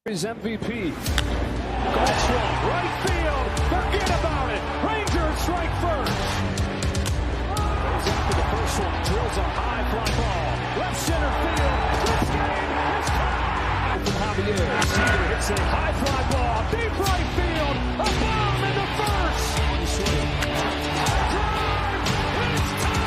His MVP. Golf swung, right field. Forget about it. Rangers strike first. Goes after the first one. Drills a high fly ball. Left center field. This game is tied. From Hyers. Seager hits a high fly ball. Deep right field. A bomb into first. Drive. It's tied.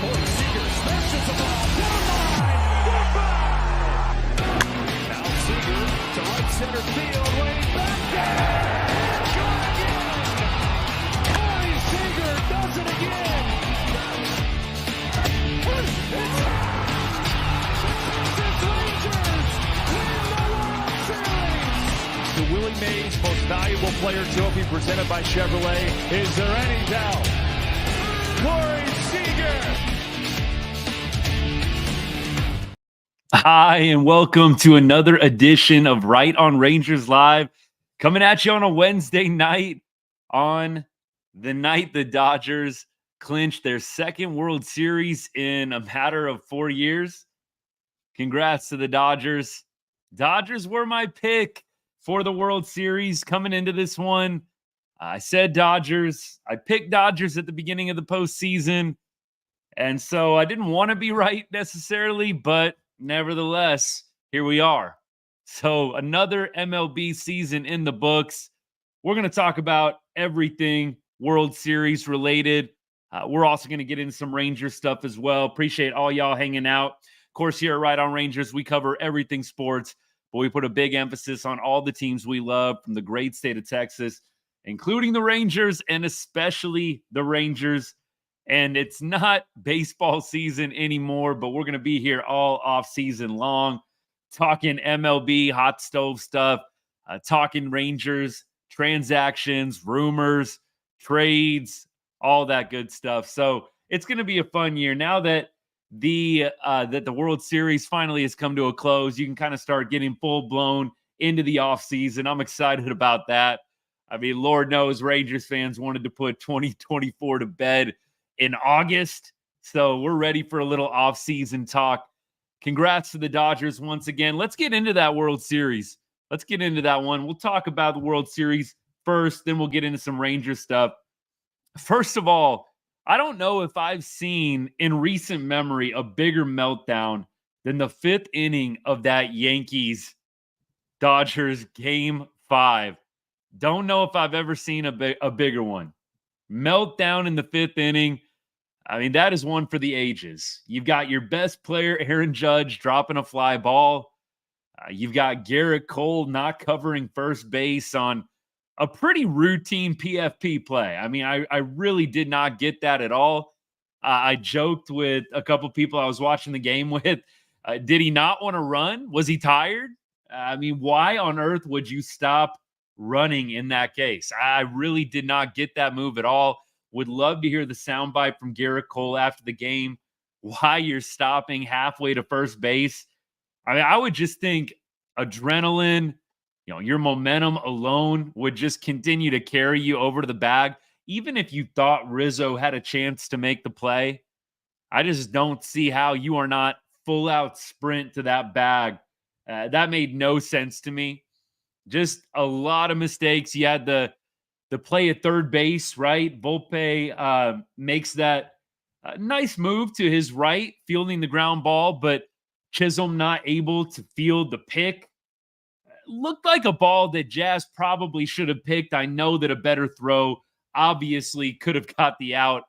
Poach, Seager smashes the ball. Down line. Goodbye. Now Seager to right center field. Way back there. Gone again. Corey Seager does it again. It's Rangers win the World Series. The Willie Mays Most Valuable Player Trophy presented by Chevrolet. Is there any doubt? Corey Seager. Hi, and welcome to another edition of Right on Rangers Live, coming at you on a Wednesday night, on the night the Dodgers clinched their second World Series in a matter of 4 years. Congrats to the Dodgers. Dodgers were my pick for the World Series coming into this one. I said Dodgers. I picked Dodgers at the beginning of the postseason, and so I didn't want to be right necessarily, but nevertheless, here we are. So another MLB season in the books. We're going to talk about everything World Series related. We're also going to get into some Rangers stuff as well. Appreciate all y'all hanging out. Of course, here at Right on Rangers, we cover everything sports, but we put a big emphasis on all the teams we love from the great state of Texas, including the Rangers and especially the Rangers. And it's not baseball season anymore, but we're going to be here all off season long, talking MLB, hot stove stuff, talking Rangers, transactions, rumors, trades, all that good stuff. So it's going to be a fun year. Now that the World Series finally has come to a close, you can kind of start getting full blown into the off season. I'm excited about that. I mean, Lord knows Rangers fans wanted to put 2024 to bed in August. So we're ready for a little off-season talk. Congrats to the Dodgers once again. Let's get into that World Series. Let's get into that one. We'll talk about the World Series first, then we'll get into some Ranger stuff. First of all, I don't know if I've seen in recent memory a bigger meltdown than the fifth inning of that Yankees-Dodgers Game 5. Don't know if I've ever seen a bigger one. Meltdown in the fifth inning. I mean, that is one for the ages. You've got your best player, Aaron Judge, dropping a fly ball. You've got Garrett Cole not covering first base on a pretty routine PFP play. I mean, I really did not get that at all. I joked with a couple people I was watching the game with. Did he not want to run? Was he tired? I mean, why on earth would you stop running in that case? I really did not get that move at all. Would love to hear the soundbite from Garrett Cole after the game, why you're stopping halfway to first base. I mean, I would just think adrenaline, your momentum alone would just continue to carry you over to the bag. Even if you thought Rizzo had a chance to make the play, I just don't see how you are not full out sprint to that bag. That made no sense to me. Just a lot of mistakes. You had the play at third base, right? Volpe makes that nice move to his right, fielding the ground ball, but Chisholm not able to field the pick. Looked like a ball that Jazz probably should have picked. I know that a better throw obviously could have got the out.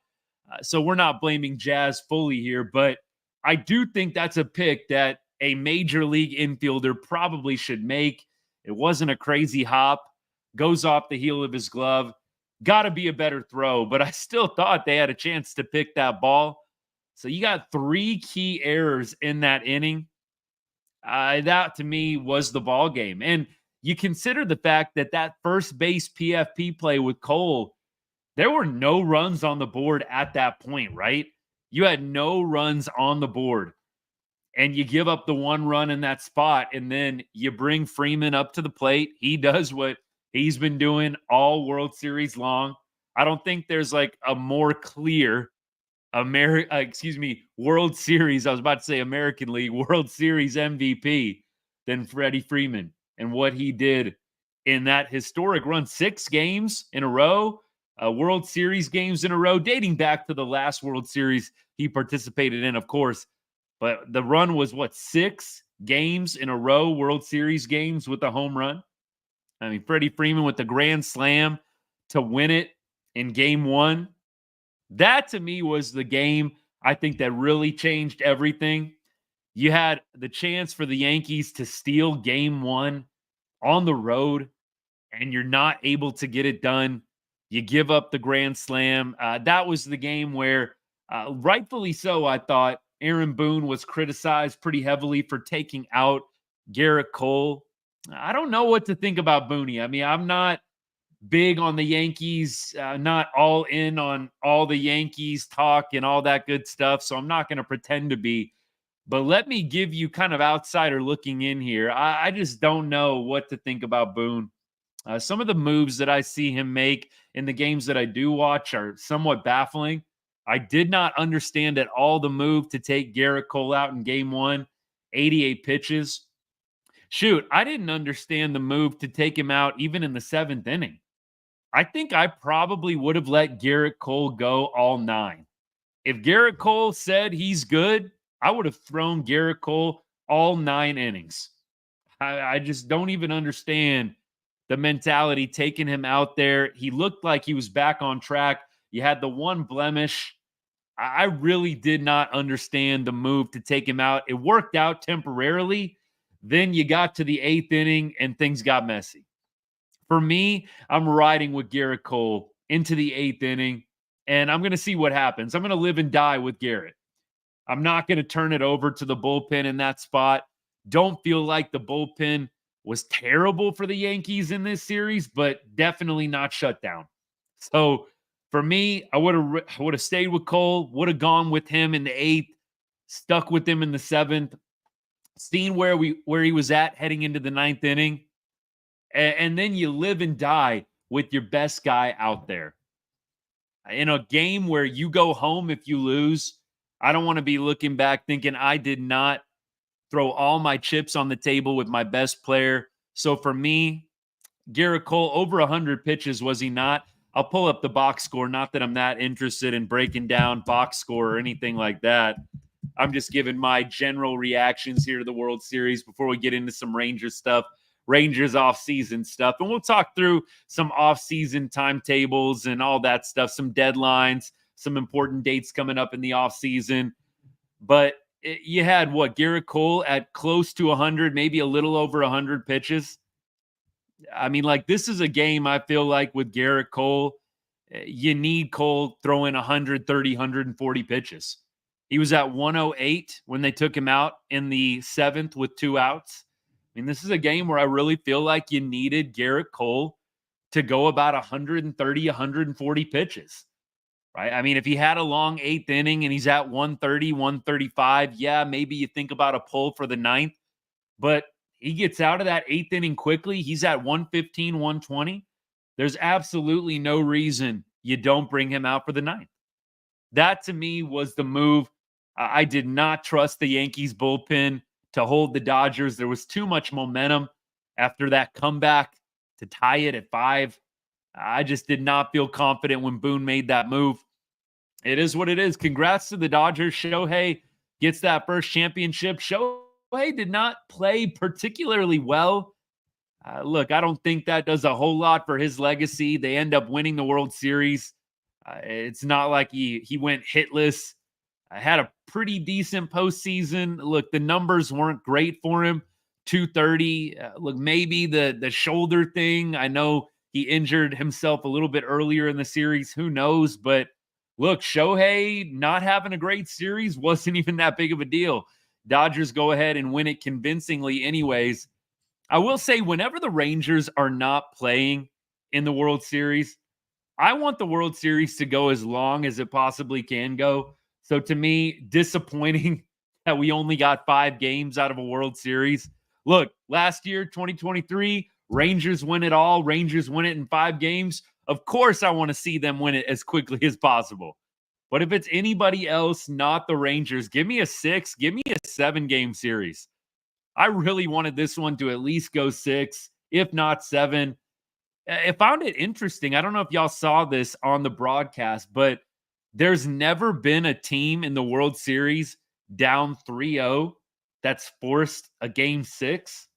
So we're not blaming Jazz fully here, but I do think that's a pick that a major league infielder probably should make. It wasn't a crazy hop. Goes off the heel of his glove. Got to be a better throw, but I still thought they had a chance to pick that ball. So you got three key errors in that inning. That, to me, was the ball game. And you consider the fact that that first base PFP play with Cole, there were no runs on the board at that point, right? You had no runs on the board. And you give up the one run in that spot, and then you bring Freeman up to the plate. He does what he's been doing all World Series long. I don't think there's like a more clear World Series. I was about to say American League, World Series MVP than Freddie Freeman and what he did in that historic run. 6 games in a row, World Series games in a row, dating back to the last World Series he participated in, of course. But the run was 6 games in a row, World Series games with a home run. I mean, Freddie Freeman with the grand slam to win it in game 1. That to me was the game I think that really changed everything. You had the chance for the Yankees to steal game 1 on the road, and you're not able to get it done. You give up the grand slam. That was the game where, rightfully so, I thought Aaron Boone was criticized pretty heavily for taking out Garrett Cole. I don't know what to think about Booney. I mean, I'm not big on the Yankees, not all in on all the Yankees talk and all that good stuff, so I'm not going to pretend to be. But let me give you kind of outsider looking in here. I just don't know what to think about Boone. Some of the moves that I see him make in the games that I do watch are somewhat baffling. I did not understand at all the move to take Garrett Cole out in game 1, 88 pitches. Shoot, I didn't understand the move to take him out even in the 7th inning. I think I probably would have let Garrett Cole go all 9. If Garrett Cole said he's good, I would have thrown Garrett Cole all 9 innings. I just don't even understand the mentality taking him out there. He looked like he was back on track. You had the one blemish. I really did not understand the move to take him out. It worked out temporarily. Then you got to the 8th inning and things got messy. For me, I'm riding with Garrett Cole into the 8th inning, and I'm going to see what happens. I'm going to live and die with Garrett. I'm not going to turn it over to the bullpen in that spot. Don't feel like the bullpen was terrible for the Yankees in this series, but definitely not shut down. So for me, I would have stayed with Cole, would have gone with him in the 8th, stuck with him in the 7th, seen where he was at heading into the 9th inning, and then you live and die with your best guy out there. In a game where you go home if you lose, I don't want to be looking back thinking I did not throw all my chips on the table with my best player. So for me, Garrett Cole, over 100 pitches, was he not? I'll pull up the box score. Not that I'm that interested in breaking down box score or anything like that. I'm just giving my general reactions here to the World Series before we get into some Rangers stuff, Rangers offseason stuff. And we'll talk through some offseason timetables and all that stuff, some deadlines, some important dates coming up in the offseason. But you had Garrett Cole at close to 100, maybe a little over 100 pitches. I mean, like, this is a game I feel like with Garrett Cole, you need Cole throwing 130, 140 pitches. He was at 108 when they took him out in the 7th with 2 outs. I mean, this is a game where I really feel like you needed Garrett Cole to go about 130, 140 pitches, right? I mean, if he had a long 8th inning and he's at 130, 135, yeah, maybe you think about a pull for the 9th, but he gets out of that 8th inning quickly. He's at 115, 120. There's absolutely no reason you don't bring him out for the 9th. That to me was the move. I did not trust the Yankees bullpen to hold the Dodgers. There was too much momentum after that comeback to tie it at 5. I just did not feel confident when Boone made that move. It is what it is. Congrats to the Dodgers. Shohei gets that first championship. Shohei did not play particularly well. Look, I don't think that does a whole lot for his legacy. They end up winning the World Series. It's not like he went hitless. I had a pretty decent postseason. Look, the numbers weren't great for him. 230. Look, maybe the shoulder thing. I know he injured himself a little bit earlier in the series. Who knows? But look, Shohei not having a great series wasn't even that big of a deal. Dodgers go ahead and win it convincingly anyways. I will say, whenever the Rangers are not playing in the World Series, I want the World Series to go as long as it possibly can go. So to me, disappointing that we only got 5 games out of a World Series. Look, last year, 2023, Rangers win it all. Rangers win it in 5 games. Of course, I want to see them win it as quickly as possible. But if it's anybody else, not the Rangers, give me a 6, give me a 7-game series. I really wanted this one to at least go 6, if not 7. I found it interesting. I don't know if y'all saw this on the broadcast, but there's never been a team in the World Series down 3-0 that's forced a game 6.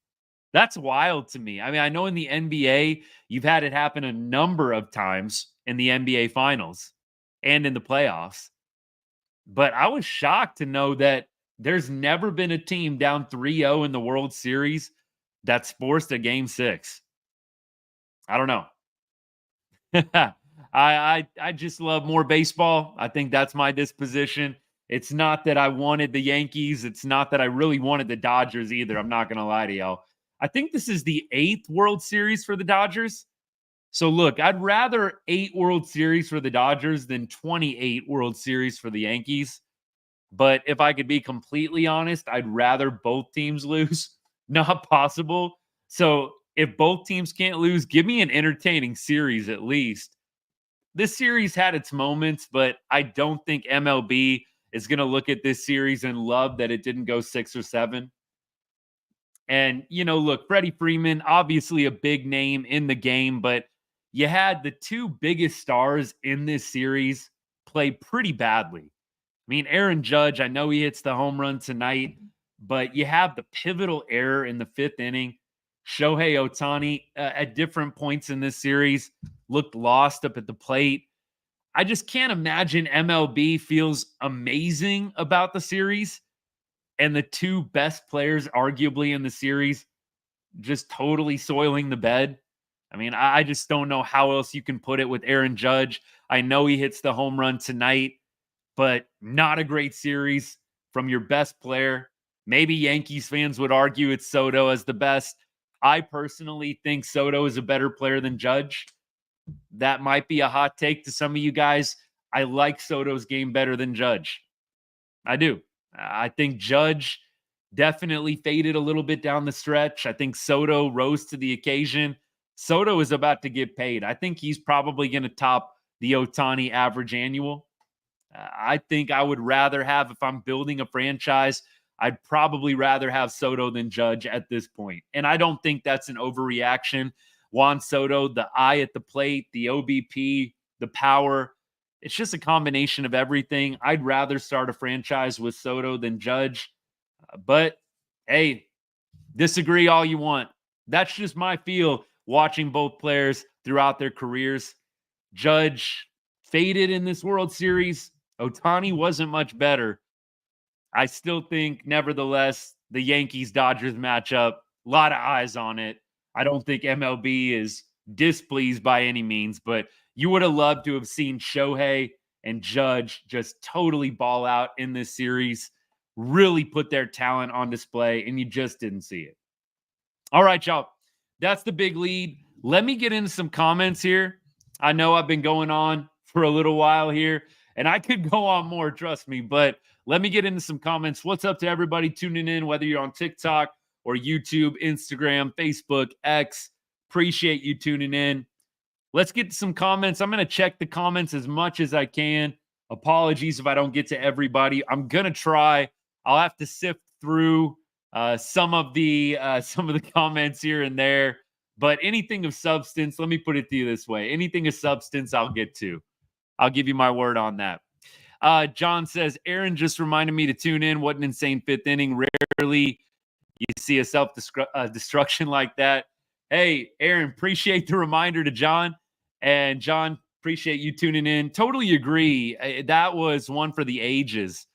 That's wild to me. I mean, I know in the NBA, you've had it happen a number of times in the NBA Finals and in the playoffs. But I was shocked to know that there's never been a team down 3-0 in the World Series that's forced a game 6. I don't know. I just love more baseball. I think that's my disposition. It's not that I wanted the Yankees. It's not that I really wanted the Dodgers either. I'm not going to lie to y'all. I think this is the 8th World Series for the Dodgers. So look, I'd rather 8 World Series for the Dodgers than 28 World Series for the Yankees. But if I could be completely honest, I'd rather both teams lose. Not possible. So if both teams can't lose, give me an entertaining series at least. This series had its moments, but I don't think MLB is going to look at this series and love that it didn't go 6 or 7. And, look, Freddie Freeman, obviously a big name in the game, but you had the 2 biggest stars in this series play pretty badly. I mean, Aaron Judge, I know he hits the home run tonight, but you have the pivotal error in the 5th inning. Shohei Ohtani, at different points in this series, looked lost up at the plate. I just can't imagine MLB feels amazing about the series and the 2 best players arguably in the series just totally soiling the bed. I mean, I just don't know how else you can put it with Aaron Judge. I know he hits the home run tonight, but not a great series from your best player. Maybe Yankees fans would argue it's Soto as the best. I personally think Soto is a better player than Judge. That might be a hot take to some of you guys. I like Soto's game better than Judge. I do. I think Judge definitely faded a little bit down the stretch. I think Soto rose to the occasion. Soto is about to get paid. I think he's probably going to top the Ohtani average annual. I think I would rather have, if I'm building a franchise, I'd probably rather have Soto than Judge at this point. And I don't think that's an overreaction. Juan Soto, the eye at the plate, the OBP, the power, it's just a combination of everything. I'd rather start a franchise with Soto than Judge. But, hey, disagree all you want. That's just my feel watching both players throughout their careers. Judge faded in this World Series. Ohtani wasn't much better. I still think, nevertheless, the Yankees-Dodgers matchup, a lot of eyes on it. I don't think MLB is displeased by any means, but you would have loved to have seen Shohei and Judge just totally ball out in this series, really put their talent on display, and you just didn't see it. All right, y'all. That's the big lead. Let me get into some comments here. I know I've been going on for a little while here, and I could go on more, trust me, but let me get into some comments. What's up to everybody tuning in, whether you're on TikTok or YouTube, Instagram, Facebook, X. Appreciate you tuning in. Let's get to some comments. I'm going to check the comments as much as I can. Apologies if I don't get to everybody. I'm going to try. I'll have to sift through some of the comments here and there. But anything of substance, let me put it to you this way. Anything of substance, I'll get to. I'll give you my word on that. John says, Aaron just reminded me to tune in. What an insane 5th inning. Rarely you see a self-destruction like that. Hey, Aaron, appreciate the reminder to John. And John, appreciate you tuning in. Totally agree. That was one for the ages.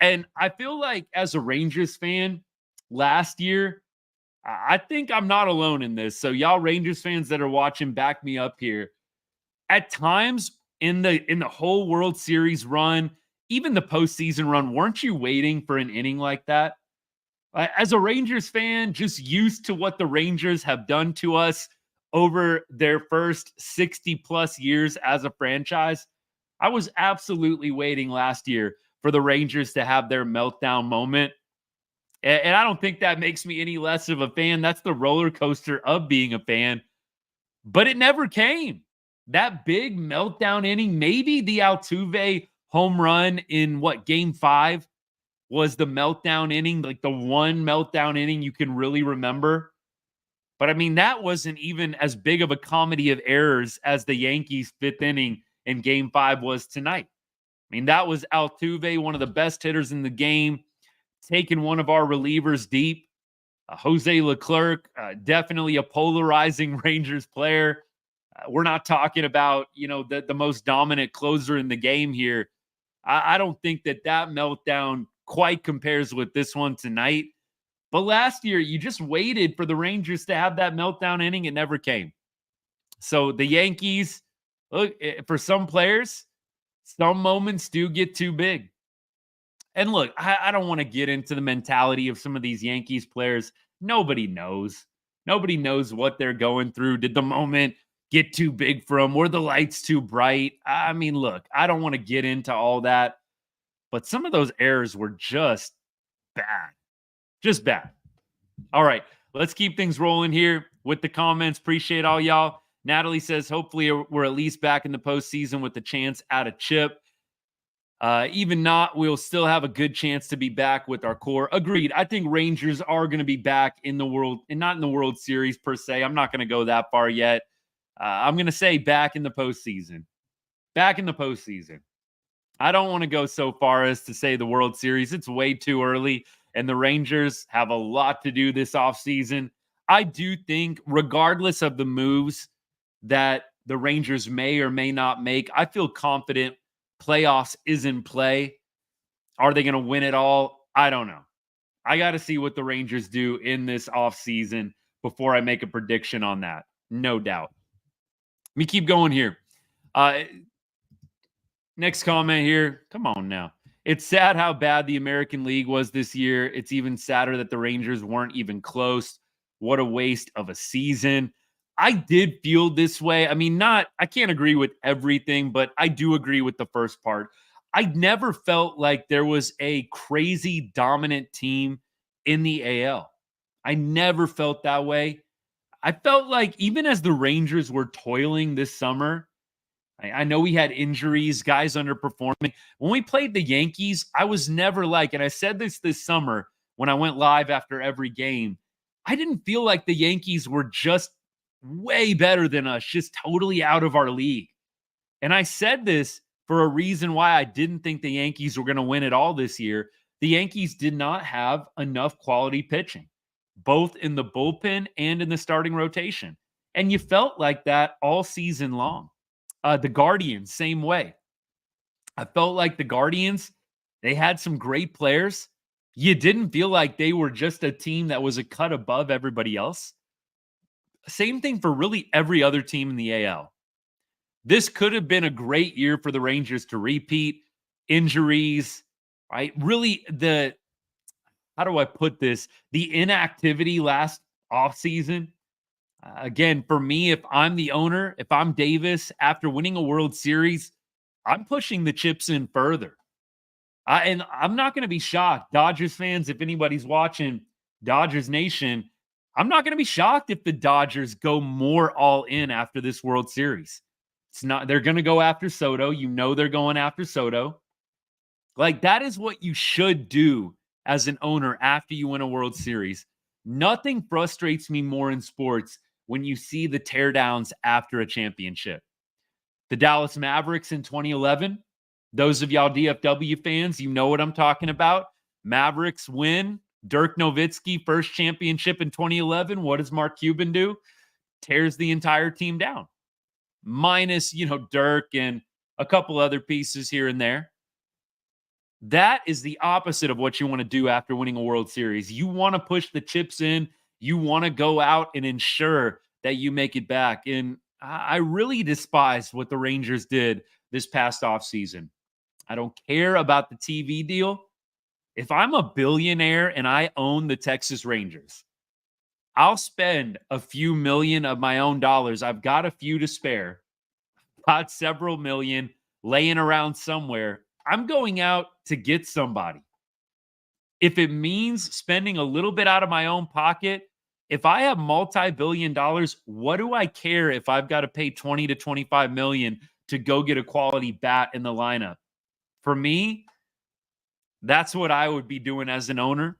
And I feel like as a Rangers fan last year, I think I'm not alone in this. So y'all Rangers fans that are watching, back me up here. At times in the whole World Series run, even the postseason run, weren't you waiting for an inning like that? As a Rangers fan, just used to what the Rangers have done to us over their first 60-plus years as a franchise, I was absolutely waiting last year for the Rangers to have their meltdown moment. And I don't think that makes me any less of a fan. That's the roller coaster of being a fan. But it never came. That big meltdown inning, maybe the Altuve home run in game 5 was the meltdown inning, like the one meltdown inning you can really remember. But I mean, that wasn't even as big of a comedy of errors as the Yankees' 5th inning in game 5 was tonight. I mean, that was Altuve, one of the best hitters in the game, taking one of our relievers deep. Jose Leclerc, definitely a polarizing Rangers player. We're not talking about, the most dominant closer in the game here. I don't think that meltdown quite compares with this one tonight. But last year, you just waited for the Rangers to have that meltdown inning. It never came. So the Yankees, look, for some players, some moments do get too big. And look, I don't want to get into the mentality of some of these Yankees players. Nobody knows. Nobody knows what they're going through. Did the moment get too big for them? Were the lights too bright? I mean, look, I don't want to get into all that. But some of those errors were just bad. Just bad. All right, let's keep things rolling here with the comments. Appreciate all y'all. Natalie says, hopefully we're at least back in the postseason with the chance at a chip. Even not, we'll still have a good chance to be back with our core. Agreed. I think Rangers are going to be back in the world, and not in the World Series per se. I'm not going to go that far yet. I'm going to say back in the postseason. Back in the postseason. I don't want to go so far as to say the World Series. It's way too early, and the Rangers have a lot to do this offseason. I do think, regardless of the moves that the Rangers may or may not make, I feel confident playoffs is in play. Are they going to win it all? I don't know. I got to see what the Rangers do in this offseason before I make a prediction on that. No doubt. Let me keep going here. Next comment here. Come on now. It's sad how bad the American League was this year. It's even sadder that the Rangers weren't even close. What a waste of a season. I did feel this way. I mean, I can't agree with everything, but I do agree with the first part. I never felt like there was a crazy dominant team in the AL. I never felt that way. I felt like even as the Rangers were toiling this summer, I know we had injuries, guys underperforming. When we played the Yankees, I was never like, and I said this summer when I went live after every game, I didn't feel like the Yankees were just way better than us, just totally out of our league. And I said this for a reason why I didn't think the Yankees were going to win it all this year. The Yankees did not have enough quality pitching, both in the bullpen and in the starting rotation. And you felt like that all season long. The Guardians, same way. I felt like the Guardians, they had some great players. You didn't feel like they were just a team that was a cut above everybody else. Same thing for really every other team in the AL. This could have been a great year for the Rangers to repeat. Injuries, right? Really, how do I put this? The inactivity last offseason. Again, for me, if I'm the owner, if I'm Davis, after winning a World Series, I'm pushing the chips in further. And I'm not going to be shocked. Dodgers fans, if anybody's watching, Dodgers Nation, I'm not going to be shocked if the Dodgers go more all in after this World Series. They're going to go after Soto. You know they're going after Soto. Like, that is what you should do as an owner after you win a World Series. Nothing frustrates me more in sports when you see the teardowns after a championship. The Dallas Mavericks in 2011, those of y'all DFW fans, you know what I'm talking about. Mavericks win. Dirk Nowitzki, first championship in 2011. What does Mark Cuban do? Tears the entire team down. Minus, Dirk and a couple other pieces here and there. That is the opposite of what you want to do after winning a World Series. You want to push the chips in. You want to go out and ensure that you make it back. And I really despise what the Rangers did this past offseason. I don't care about the TV deal. If I'm a billionaire and I own the Texas Rangers, I'll spend a few million of my own dollars. I've got a few to spare. Got several million laying around somewhere. I'm going out to get somebody. If it means spending a little bit out of my own pocket, if I have multi-billion dollars, what do I care if I've got to pay 20 to 25 million to go get a quality bat in the lineup? For me, that's what I would be doing as an owner.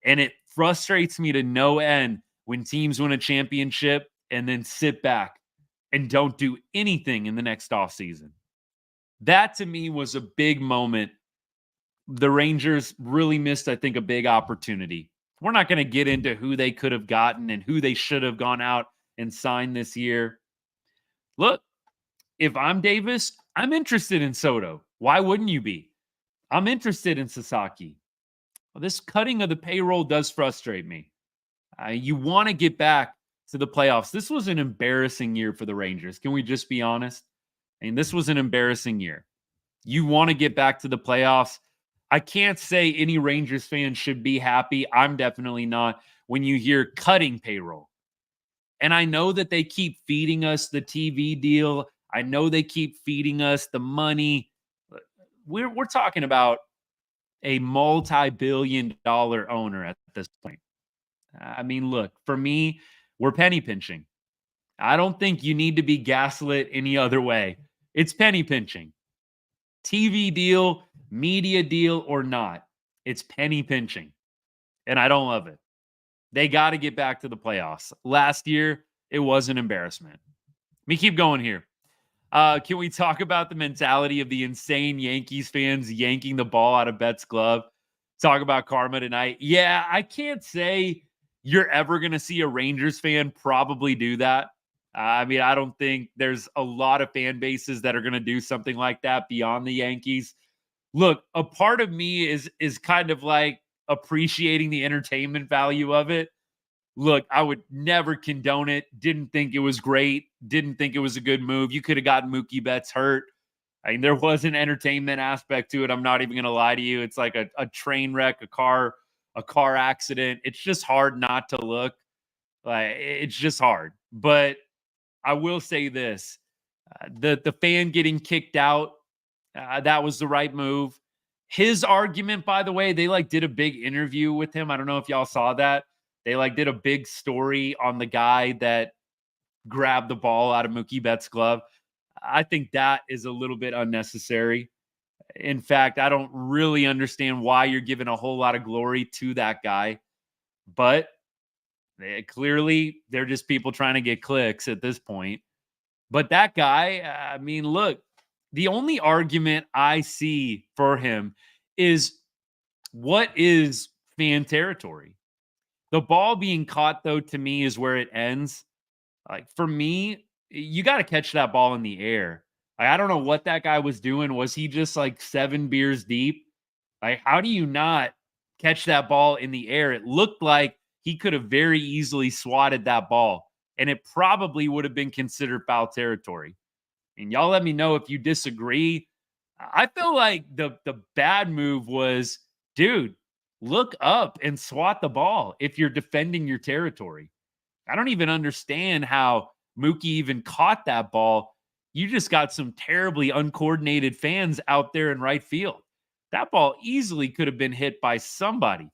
And it frustrates me to no end when teams win a championship and then sit back and don't do anything in the next offseason. That to me was a big moment. The Rangers really missed, I think, a big opportunity. We're not going to get into who they could have gotten and who they should have gone out and signed this year. Look, if I'm Davis, I'm interested in Soto. Why wouldn't you be? I'm interested in Sasaki. Well, this cutting of the payroll does frustrate me. You want to get back to the playoffs. This was an embarrassing year for the Rangers. Can we just be honest? I mean, this was an embarrassing year. You want to get back to the playoffs. I can't say any Rangers fan should be happy. I'm definitely not when you hear cutting payroll. And I know that they keep feeding us the TV deal. I know they keep feeding us the money. We're talking about a multi-billion-dollar owner at this point. I mean, look, for me, we're penny pinching. I don't think you need to be gaslit any other way. It's penny pinching. TV deal, media deal, or not, it's penny pinching. And I don't love it. They got to get back to the playoffs. Last year, it was an embarrassment. Let me keep going here. Can we talk about the mentality of the insane Yankees fans yanking the ball out of Betts' glove? Talk about karma tonight. Yeah, I can't say you're ever going to see a Rangers fan probably do that. I mean, I don't think there's a lot of fan bases that are going to do something like that beyond the Yankees. Look, a part of me is kind of like appreciating the entertainment value of it. Look, I would never condone it. Didn't think it was great. Didn't think it was a good move. You could have gotten Mookie Betts hurt. I mean, there was an entertainment aspect to it. I'm not even going to lie to you. It's like a train wreck, a car accident. It's just hard not to look. Like, it's just hard. But I will say this: the fan getting kicked out, that was the right move. His argument, by the way, they did a big interview with him. I don't know if y'all saw that. They did a big story on the guy that grabbed the ball out of Mookie Betts' glove. I think that is a little bit unnecessary. In fact, I don't really understand why you're giving a whole lot of glory to that guy. But clearly, they're just people trying to get clicks at this point. But that guy, I mean, look, the only argument I see for him is what is fan territory? The ball being caught, though, to me is where it ends. Like, for me, you got to catch that ball in the air. Like, I don't know what that guy was doing. Was he just 7 beers deep? Like, how do you not catch that ball in the air? It looked like he could have very easily swatted that ball, and it probably would have been considered foul territory. And y'all let me know if you disagree. I feel like the bad move was, dude, look up and swat the ball if you're defending your territory. I don't even understand how Mookie even caught that ball. You just got some terribly uncoordinated fans out there in right field. That ball easily could have been hit by somebody.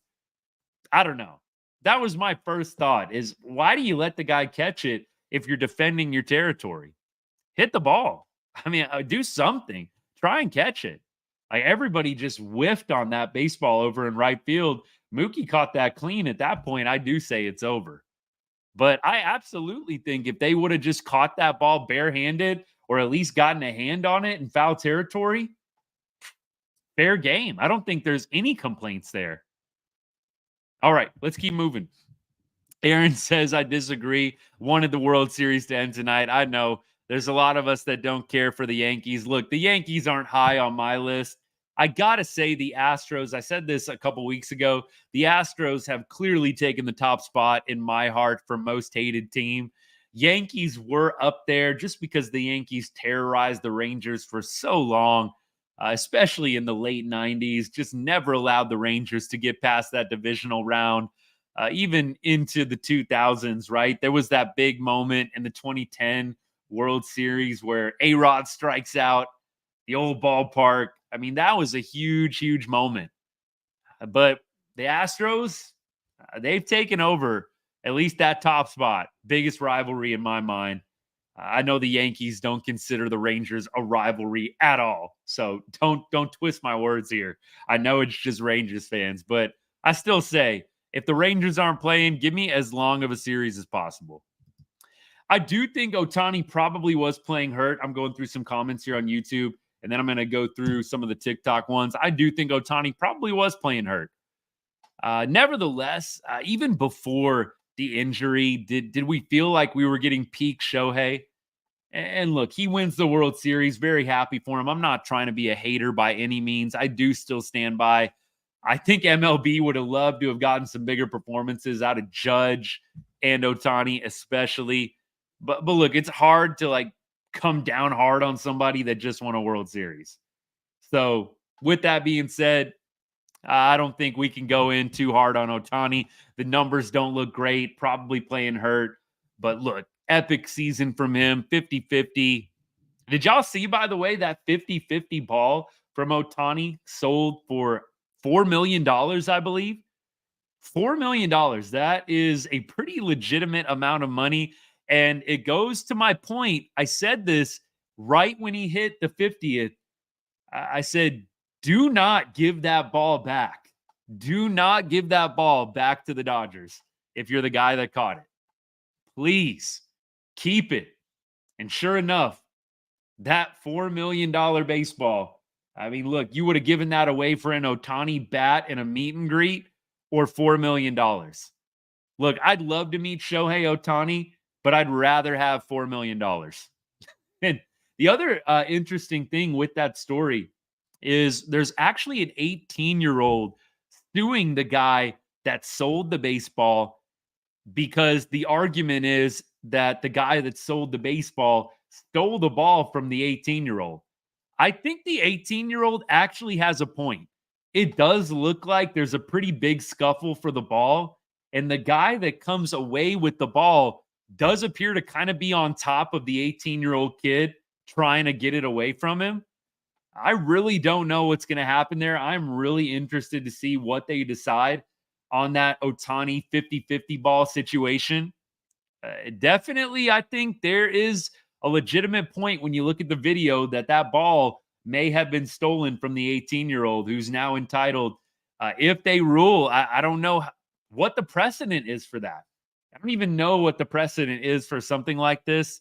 I don't know. That was my first thought is, why do you let the guy catch it if you're defending your territory? Hit the ball. I mean, do something. Try and catch it. Like, everybody just whiffed on that baseball over in right field. Mookie caught that clean. At that point, I do say it's over. But I absolutely think if they would have just caught that ball barehanded or at least gotten a hand on it in foul territory, fair game. I don't think there's any complaints there. All right, let's keep moving. Aaron says, I disagree. Wanted the World Series to end tonight. I know there's a lot of us that don't care for the Yankees. Look, the Yankees aren't high on my list. I got to say the Astros, I said this a couple weeks ago, the Astros have clearly taken the top spot in my heart for most hated team. Yankees were up there just because the Yankees terrorized the Rangers for so long, especially in the late 90s, just never allowed the Rangers to get past that divisional round, even into the 2000s, right? There was that big moment in the 2010 World Series where A-Rod strikes out the old ballpark. I mean, that was a huge, huge moment. But the Astros, they've taken over at least that top spot. Biggest rivalry in my mind. I know the Yankees don't consider the Rangers a rivalry at all. So don't twist my words here. I know it's just Rangers fans, but I still say if the Rangers aren't playing, give me as long of a series as possible. I do think Ohtani probably was playing hurt. I'm going through some comments here on YouTube, and then I'm going to go through some of the TikTok ones. I do think Ohtani probably was playing hurt. Nevertheless, even before the injury, did we feel like we were getting peak Shohei? And look, he wins the World Series. Very happy for him. I'm not trying to be a hater by any means. I do still stand by. I think MLB would have loved to have gotten some bigger performances out of Judge and Ohtani, especially. But look, it's hard to like come down hard on somebody that just won a World Series. So with that being said, I don't think we can go in too hard on Ohtani. The numbers don't look great, probably playing hurt. But look, epic season from him, 50-50. Did y'all see, by the way, that 50-50 ball from Ohtani sold for $4 million, I believe? $4 million. That is a pretty legitimate amount of money. And it goes to my point. I said this right when he hit the 50th. I said, do not give that ball back. Do not give that ball back to the Dodgers if you're the guy that caught it. Please keep it. And sure enough, that $4 million baseball, I mean, look, you would have given that away for an Ohtani bat and a meet and greet or $4 million. Look, I'd love to meet Shohei Ohtani, but I'd rather have $4 million. And the other interesting thing with that story is there's actually an 18-year-old suing the guy that sold the baseball because the argument is that the guy that sold the baseball stole the ball from the 18-year-old. I think the 18-year-old actually has a point. It does look like there's a pretty big scuffle for the ball, and the guy that comes away with the ball does appear to kind of be on top of the 18-year-old kid trying to get it away from him. I really don't know what's going to happen there. I'm really interested to see what they decide on that Ohtani 50-50 ball situation. Definitely, I think there is a legitimate point when you look at the video that ball may have been stolen from the 18-year-old who's now entitled. If they rule, I don't know what the precedent is for that. I don't even know what the precedent is for something like this,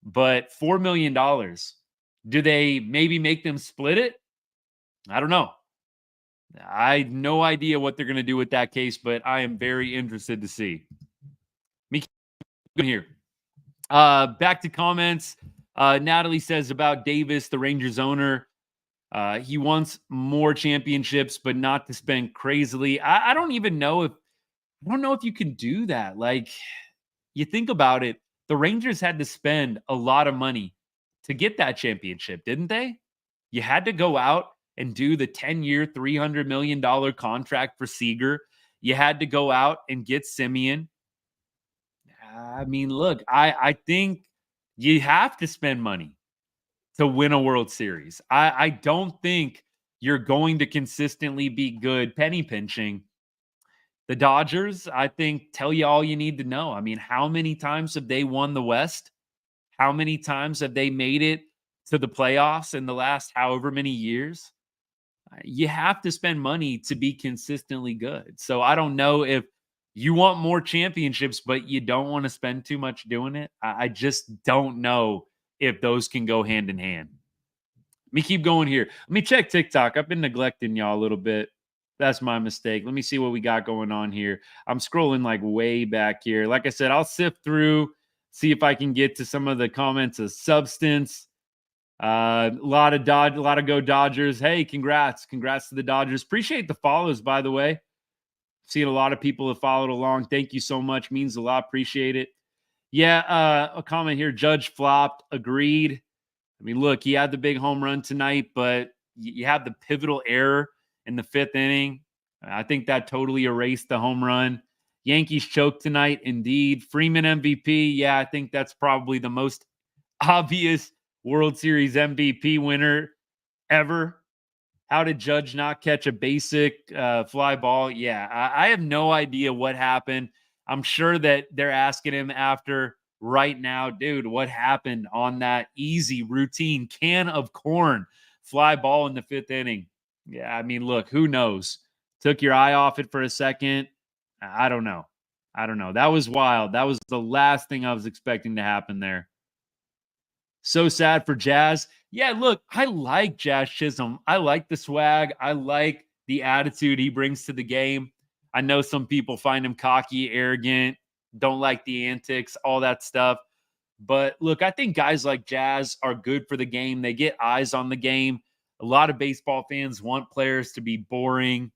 but $4 million. Do they maybe make them split it? I don't know. I have no idea what they're going to do with that case, but I am very interested to see. Me here. Back to comments. Natalie says about Davis, the Rangers owner. He wants more championships, but not to spend crazily. I don't even know if you can do that. Like, you think about it, the Rangers had to spend a lot of money to get that championship, didn't they? You had to go out and do the 10-year, $300 million contract for Seager. You had to go out and get Simeon. I mean, look, I think you have to spend money to win a World Series. I don't think you're going to consistently be good penny pinching. The Dodgers, I think, tell you all you need to know. I mean, how many times have they won the West? How many times have they made it to the playoffs in the last however many years? You have to spend money to be consistently good. So I don't know if you want more championships, but you don't want to spend too much doing it. I just don't know if those can go hand in hand. Let me keep going here. Let me check TikTok. I've been neglecting y'all a little bit. That's my mistake. Let me see what we got going on here. I'm scrolling like way back here. Like I said, I'll sift through, see if I can get to some of the comments of substance. A lot of go Dodgers. Hey, congrats to the Dodgers. Appreciate the follows, by the way. Seen a lot of people have followed along. Thank you so much. Means a lot. Appreciate it. Yeah, a comment here. Judge flopped. Agreed. I mean, look, he had the big home run tonight, but you have the pivotal error in the 5th inning. I think that totally erased the home run. Yankees choked tonight. Indeed. Freeman MVP. Yeah, I think that's probably the most obvious World Series MVP winner ever. How did Judge not catch a basic fly ball? Yeah, I have no idea what happened. I'm sure that they're asking him after right now. Dude, what happened on that easy routine can of corn fly ball in the 5th inning? Yeah, I mean, look, who knows? Took your eye off it for a second. I don't know. I don't know. That was wild. That was the last thing I was expecting to happen there. So sad for Jazz. Yeah, look, I like Jazz Chisholm. I like the swag. I like the attitude he brings to the game. I know some people find him cocky, arrogant, don't like the antics, all that stuff. But look, I think guys like Jazz are good for the game. They get eyes on the game. A lot of baseball fans want players to be boring,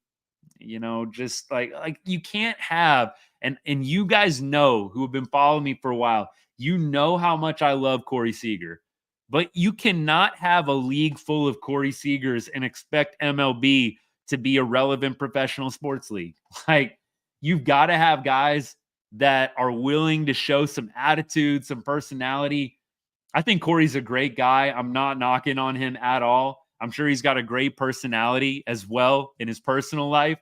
just like you can't have, and you guys know, who have been following me for a while, you know how much I love Corey Seager, but you cannot have a league full of Corey Seagers and expect MLB to be a relevant professional sports league. Like, you've got to have guys that are willing to show some attitude, some personality. I think Corey's a great guy. I'm not knocking on him at all. I'm sure he's got a great personality as well in his personal life,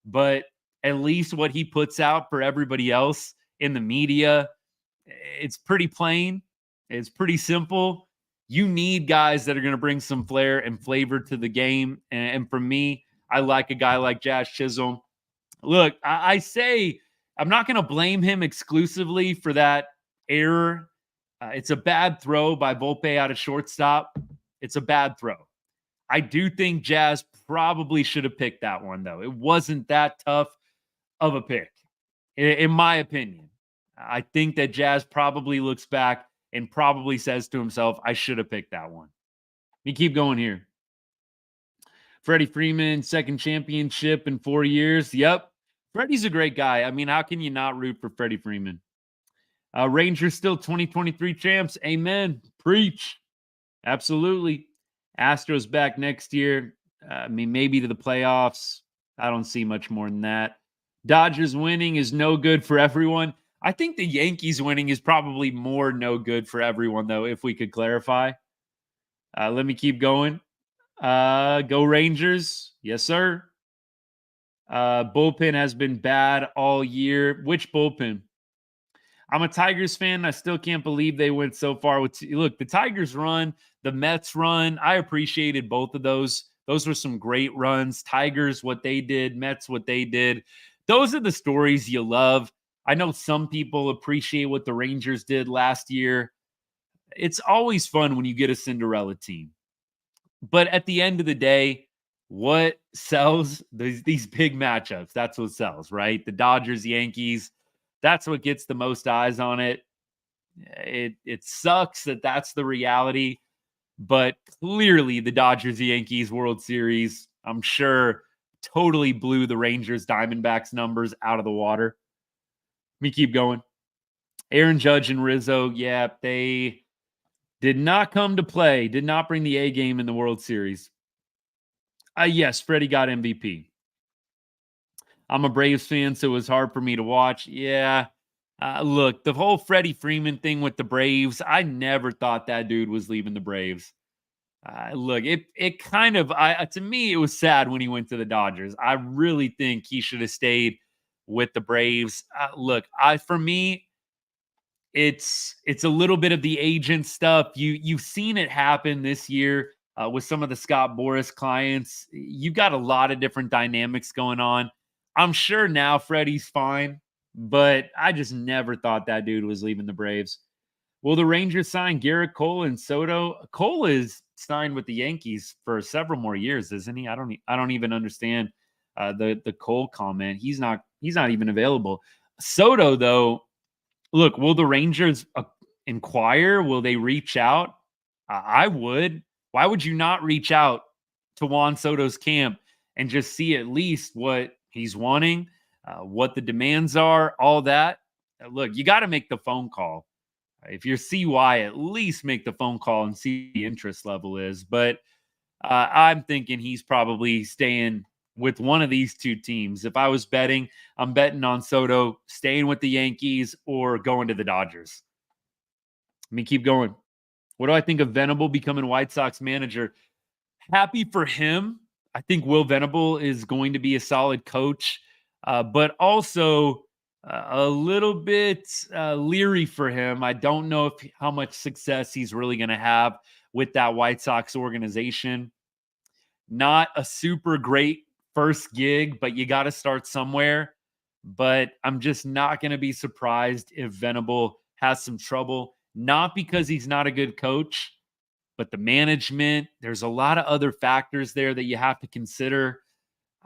but at least what he puts out for everybody else in the media, it's pretty plain. It's pretty simple. You need guys that are going to bring some flair and flavor to the game. And for me, I like a guy like Jazz Chisholm. Look, I say I'm not going to blame him exclusively for that error. It's a bad throw by Volpe out of shortstop. It's a bad throw. I do think Jazz probably should have picked that one, though. It wasn't that tough of a pick, in my opinion. I think that Jazz probably looks back and probably says to himself, I should have picked that one. Let me keep going here. Freddie Freeman, second championship in 4 years. Yep. Freddie's a great guy. I mean, how can you not root for Freddie Freeman? Rangers still 2023 champs. Amen. Preach. Absolutely. Astros back next year. I mean, maybe to the playoffs. I don't see much more than that. Dodgers winning is no good for everyone. I think the Yankees winning is probably more no good for everyone, though, if we could clarify. Let me keep going. Go Rangers. Yes, sir. Bullpen has been bad all year. Which bullpen? I'm a Tigers fan. I still can't believe they went so far with look, the Tigers run, the Mets run. I appreciated both of those. Those were some great runs. Tigers, what they did, Mets, what they did. Those are the stories you love. I know some people appreciate what the Rangers did last year. It's always fun when you get a Cinderella team. But at the end of the day, what sells? These big matchups. That's what sells, right? The Dodgers, Yankees. That's what gets the most eyes on it. It sucks that that's the reality, but clearly the Dodgers Yankees World Series, I'm sure, totally blew the Rangers Diamondbacks numbers out of the water. Let me keep going. Aaron Judge and Rizzo, yeah, they did not come to play, did not bring the A game in the World Series. Yes, Freddie got MVP. I'm a Braves fan, so it was hard for me to watch. Yeah. Look, the whole Freddie Freeman thing with the Braves, I never thought that dude was leaving the Braves. Look, it kind of, to me, it was sad when he went to the Dodgers. I really think he should have stayed with the Braves. Look, for me, it's a little bit of the agent stuff. You've seen it happen this year with some of the Scott Boras clients. You've got a lot of different dynamics going on. I'm sure now Freddie's fine, but I just never thought that dude was leaving the Braves. Will the Rangers sign Garrett Cole and Soto? Cole is signed with the Yankees for several more years, isn't he? I don't even understand the Cole comment. He's not even available. Soto, though, look, will the Rangers inquire? Will they reach out? I would. Why would you not reach out to Juan Soto's camp and just see at least what he's wanting, what the demands are, all that? Look, you got to make the phone call. If you're CY, at least make the phone call and see the interest level is. But I'm thinking he's probably staying with one of these two teams. If I was betting, I'm betting on Soto staying with the Yankees or going to the Dodgers. Let me keep going. What do I think of Venable becoming White Sox manager? Happy for him. I think Will Venable is going to be a solid coach. But also, a little bit leery for him. I don't know how much success he's really going to have with that White Sox organization. Not a super great first gig, but you got to start somewhere. But I'm just not going to be surprised if Venable has some trouble, not because he's not a good coach, but the management. There's a lot of other factors there that you have to consider.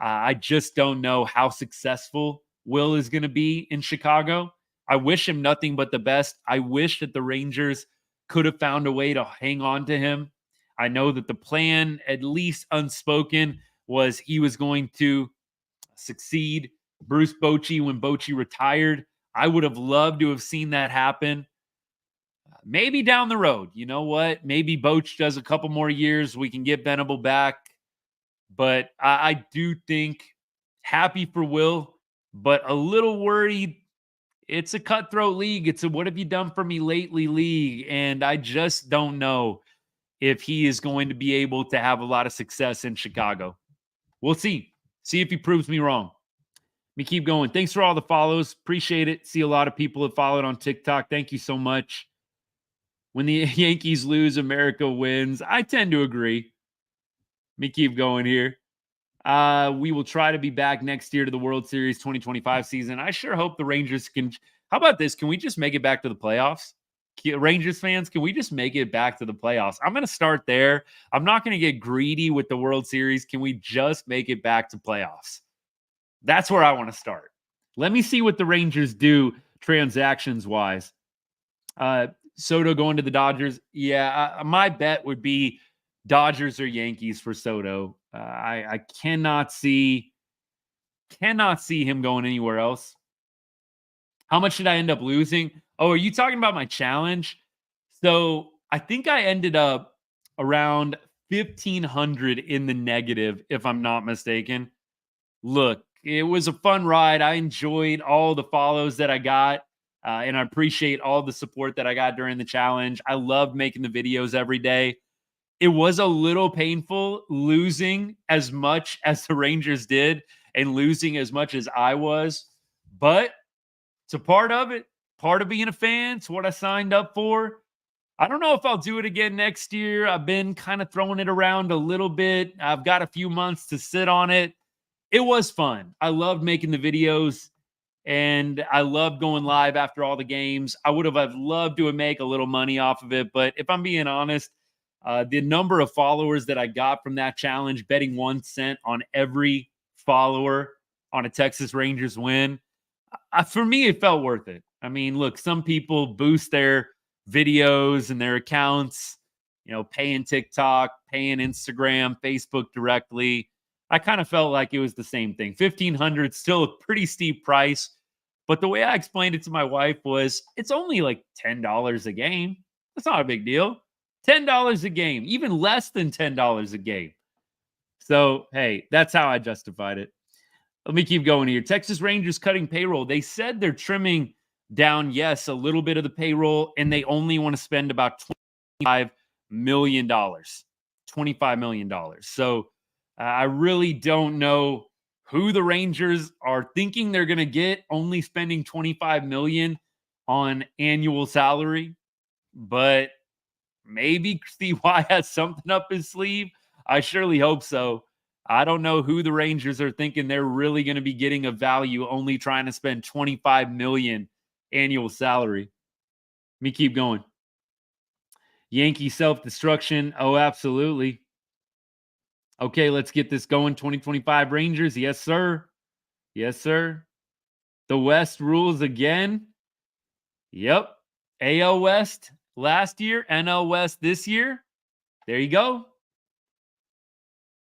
I just don't know how successful Will is going to be in Chicago. I wish him nothing but the best. I wish that the Rangers could have found a way to hang on to him. I know that the plan, at least unspoken, was he was going to succeed Bruce Bochy when Bochy retired. I would have loved to have seen that happen. Maybe down the road, you know what? Maybe Boch does a couple more years. We can get Venable back. But I do think happy for Will, but a little worried. It's a cutthroat league. It's a what have you done for me lately league. And I just don't know if he is going to be able to have a lot of success in Chicago. We'll see. See if he proves me wrong. Let me keep going. Thanks for all the follows. Appreciate it. See a lot of people have followed on TikTok. Thank you so much. When the Yankees lose, America wins. I tend to agree. Let me keep going here. We will try to be back next year to the World Series 2025 season. I sure hope the Rangers can. How about this? Can we just make it back to the playoffs? Rangers fans, can we just make it back to the playoffs? I'm going to start there. I'm not going to get greedy with the World Series. Can we just make it back to playoffs? That's where I want to start. Let me see what the Rangers do transactions-wise. Soto going to the Dodgers. Yeah, my bet would be Dodgers or Yankees for Soto. I cannot see him going anywhere else. How much did I end up losing? Oh, are you talking about my challenge? So I think I ended up around 1,500 in the negative, if I'm not mistaken. Look, it was a fun ride. I enjoyed all the follows that I got. And I appreciate all the support that I got during the challenge. I loved making the videos every day. It was a little painful losing as much as the Rangers did and losing as much as I was. But it's a part of it, part of being a fan. It's what I signed up for. I don't know if I'll do it again next year. I've been kind of throwing it around a little bit. I've got a few months to sit on it. It was fun. I loved making the videos. And I love going live after all the games. I would have loved to make a little money off of it. But if I'm being honest, the number of followers that I got from that challenge, betting 1 cent on every follower on a Texas Rangers win, for me, it felt worth it. I mean, look, some people boost their videos and their accounts, paying TikTok, paying Instagram, Facebook directly. I kind of felt like it was the same thing. 1,500, still a pretty steep price. But the way I explained it to my wife was, it's only like $10 a game. That's not a big deal. $10 a game, even less than $10 a game. So, hey, that's how I justified it. Let me keep going here. Texas Rangers cutting payroll. They said they're trimming down, yes, a little bit of the payroll, and they only want to spend about $25 million. $25 million. So, I really don't know who the Rangers are thinking they're going to get, only spending $25 million on annual salary. But maybe CY has something up his sleeve. I surely hope so. I don't know who the Rangers are thinking they're really going to be getting a value, only trying to spend $25 million annual salary. Let me keep going. Yankee self-destruction. Oh, absolutely. Okay, let's get this going. 2025 Rangers. Yes, sir. Yes, sir. The West rules again. Yep. AL West last year, NL West this year. There you go.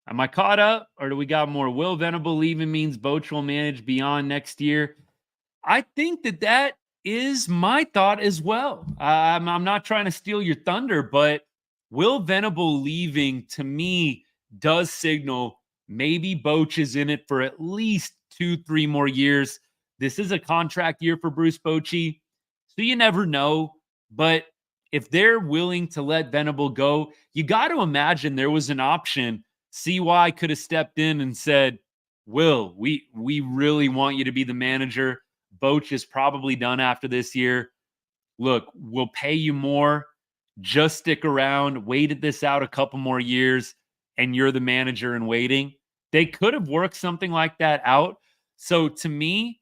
Am I caught up or do we got more? Will Venable leaving means Boch will manage beyond next year? I think that is my thought as well. I'm not trying to steal your thunder, but Will Venable leaving to me does signal maybe Boch is in it for at least 2-3 more years. This is a contract year for Bruce Bochy, so you never know. But if they're willing to let Venable go, you got to imagine there was an option. CY could have stepped in and said, Will, we really want you to be the manager. Poach is probably done after this year. Look, we'll pay you more. Just stick around, waited this out a couple more years, and you're the manager in waiting. They could have worked something like that out. So to me,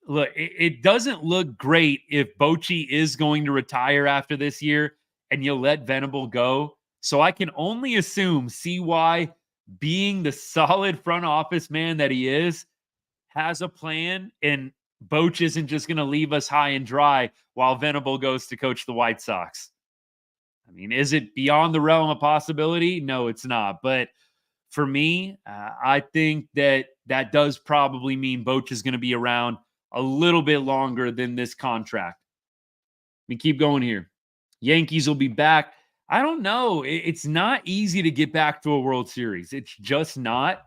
look, it doesn't look great if Bochy is going to retire after this year and you let Venable go. So I can only assume CY, being the solid front office man that he is, has a plan, and Poach isn't just going to leave us high and dry while Venable goes to coach the White Sox. I mean, is it beyond the realm of possibility? No, it's not. But for me, I think that does probably mean Poach is going to be around a little bit longer than this contract. We keep going here. Yankees will be back. I don't know. It's not easy to get back to a World Series. It's just not.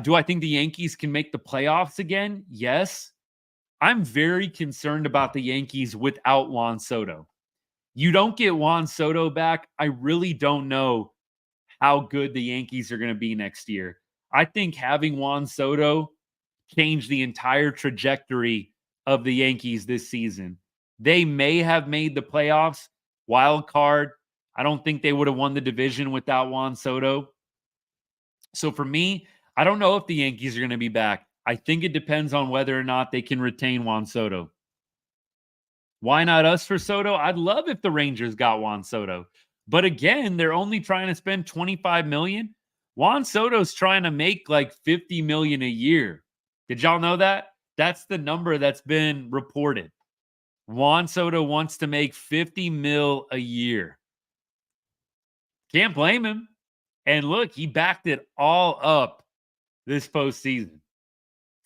Do I think the Yankees can make the playoffs again? Yes. I'm very concerned about the Yankees without Juan Soto. You don't get Juan Soto back, I really don't know how good the Yankees are going to be next year. I think having Juan Soto changed the entire trajectory of the Yankees this season. They may have made the playoffs, wild card. I don't think they would have won the division without Juan Soto. So for me, I don't know if the Yankees are going to be back. I think it depends on whether or not they can retain Juan Soto. Why not us for Soto? I'd love if the Rangers got Juan Soto. But again, they're only trying to spend $25 million. Juan Soto's trying to make like $50 million a year. Did y'all know that? That's the number that's been reported. Juan Soto wants to make $50 million a year. Can't blame him. And look, he backed it all up this postseason.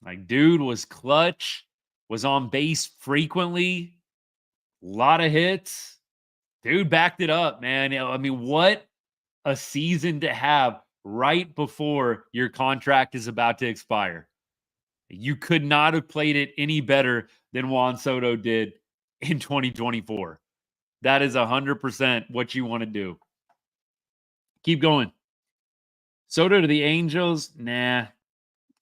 Like, dude was clutch, was on base frequently. A lot of hits. Dude backed it up, man. I mean, what a season to have right before your contract is about to expire. You could not have played it any better than Juan Soto did in 2024. That is 100% what you want to do. Keep going. Soto to the Angels? Nah.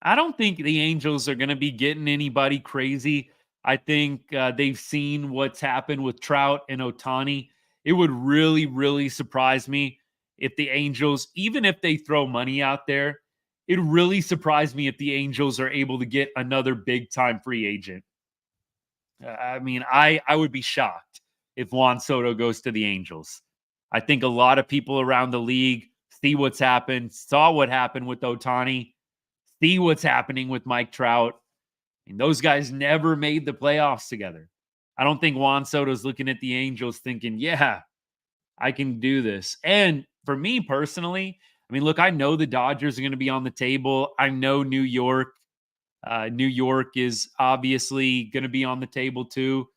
I don't think the Angels are going to be getting anybody crazy. I think they've seen what's happened with Trout and Ohtani. It would really, really surprise me if the Angels, even if they throw money out there, it really surprised me if the Angels are able to get another big-time free agent. I mean, I would be shocked if Juan Soto goes to the Angels. I think a lot of people around the league see what's happened, saw what happened with Ohtani, see what's happening with Mike Trout. And those guys never made the playoffs together. I don't think Juan Soto's looking at the Angels thinking, yeah, I can do this. And for me personally, I mean, look, I know the Dodgers are going to be on the table. I know New York. New York is obviously going to be on the table too.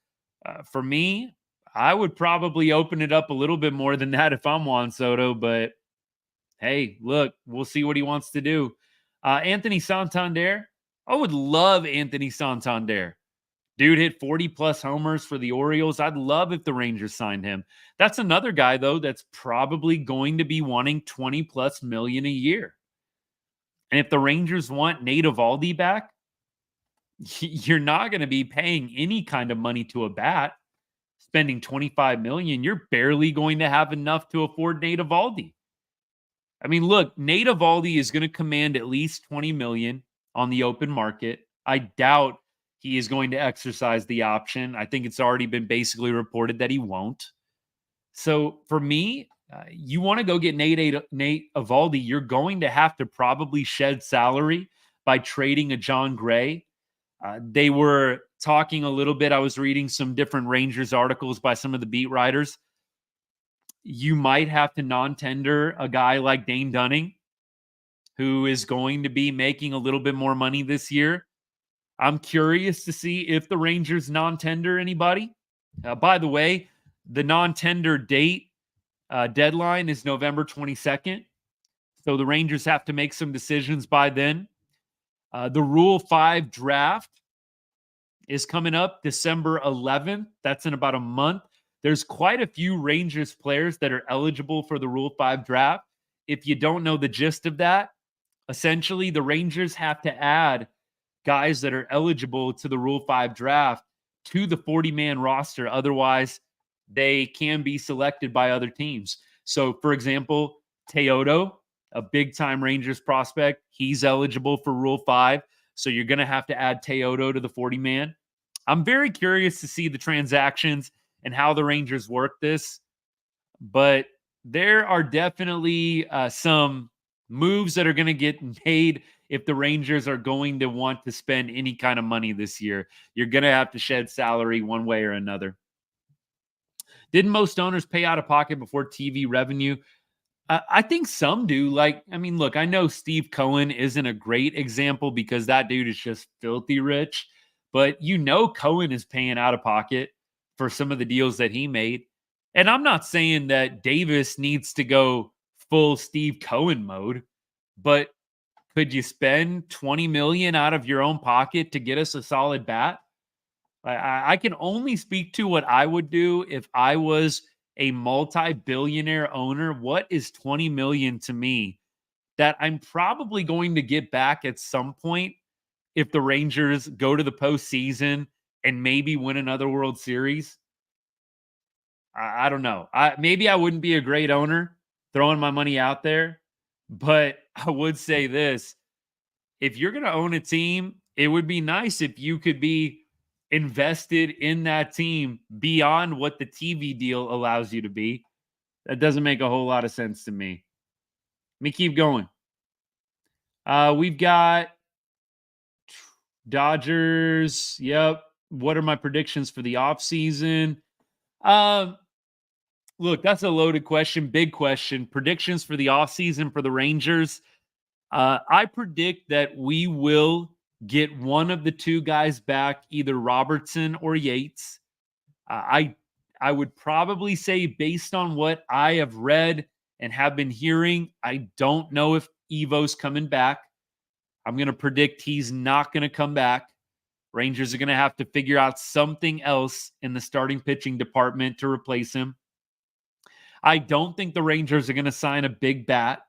For me, I would probably open it up a little bit more than that if I'm Juan Soto. But hey, look, we'll see what he wants to do. Anthony Santander. I would love Anthony Santander. Dude hit 40-plus homers for the Orioles. I'd love if the Rangers signed him. That's another guy, though, that's probably going to be wanting $20+ million a year. And if the Rangers want Nate Eovaldi back, you're not going to be paying any kind of money to a bat. Spending $25 million, you're barely going to have enough to afford Nate Eovaldi. I mean, look, Nate Eovaldi is going to command at least $20 million on the open market. I doubt he is going to exercise the option. I think it's already been basically reported that he won't. So for me, you want to go get Nate Eovaldi, you're going to have to probably shed salary by trading a John Gray. They were talking a little bit. I was reading some different Rangers articles by some of the beat writers. You might have to non-tender a guy like Dane Dunning, who is going to be making a little bit more money this year. I'm curious to see if the Rangers non-tender anybody. By the way, the non-tender date deadline is November 22nd. So the Rangers have to make some decisions by then. The Rule 5 draft is coming up December 11th. That's in about a month. There's quite a few Rangers players that are eligible for the Rule 5 draft. If you don't know the gist of that, essentially the Rangers have to add guys that are eligible to the Rule 5 draft to the 40-man roster. Otherwise, they can be selected by other teams. So, for example, Teodo, a big-time Rangers prospect, he's eligible for Rule 5. So you're going to have to add Teodo to the 40-man. I'm very curious to see the transactions and how the Rangers work this. But there are definitely some moves that are going to get made if the Rangers are going to want to spend any kind of money this year. You're going to have to shed salary one way or another. Didn't most owners pay out of pocket before TV revenue? I think some do. Like, I mean, look, I know Steve Cohen isn't a great example because that dude is just filthy rich. But Cohen is paying out of pocket for some of the deals that he made. And I'm not saying that Davis needs to go full Steve Cohen mode, but could you spend $20 million out of your own pocket to get us a solid bat? I can only speak to what I would do if I was a multi-billionaire owner. What is $20 million to me that I'm probably going to get back at some point if the Rangers go to the postseason and maybe win another World Series? I don't know. Maybe I wouldn't be a great owner throwing my money out there, but I would say this. If you're going to own a team, it would be nice if you could be invested in that team beyond what the TV deal allows you to be. That doesn't make a whole lot of sense to me. Let me keep going. We've got Dodgers. Yep. What are my predictions for the offseason? Look, that's a loaded question. Big question. Predictions for the offseason for the Rangers. I predict that we will get one of the two guys back, either Robertson or Yates. I would probably say, based on what I have read and have been hearing, I don't know if Evo's coming back. I'm going to predict he's not going to come back. Rangers are going to have to figure out something else in the starting pitching department to replace him. I don't think the Rangers are going to sign a big bat.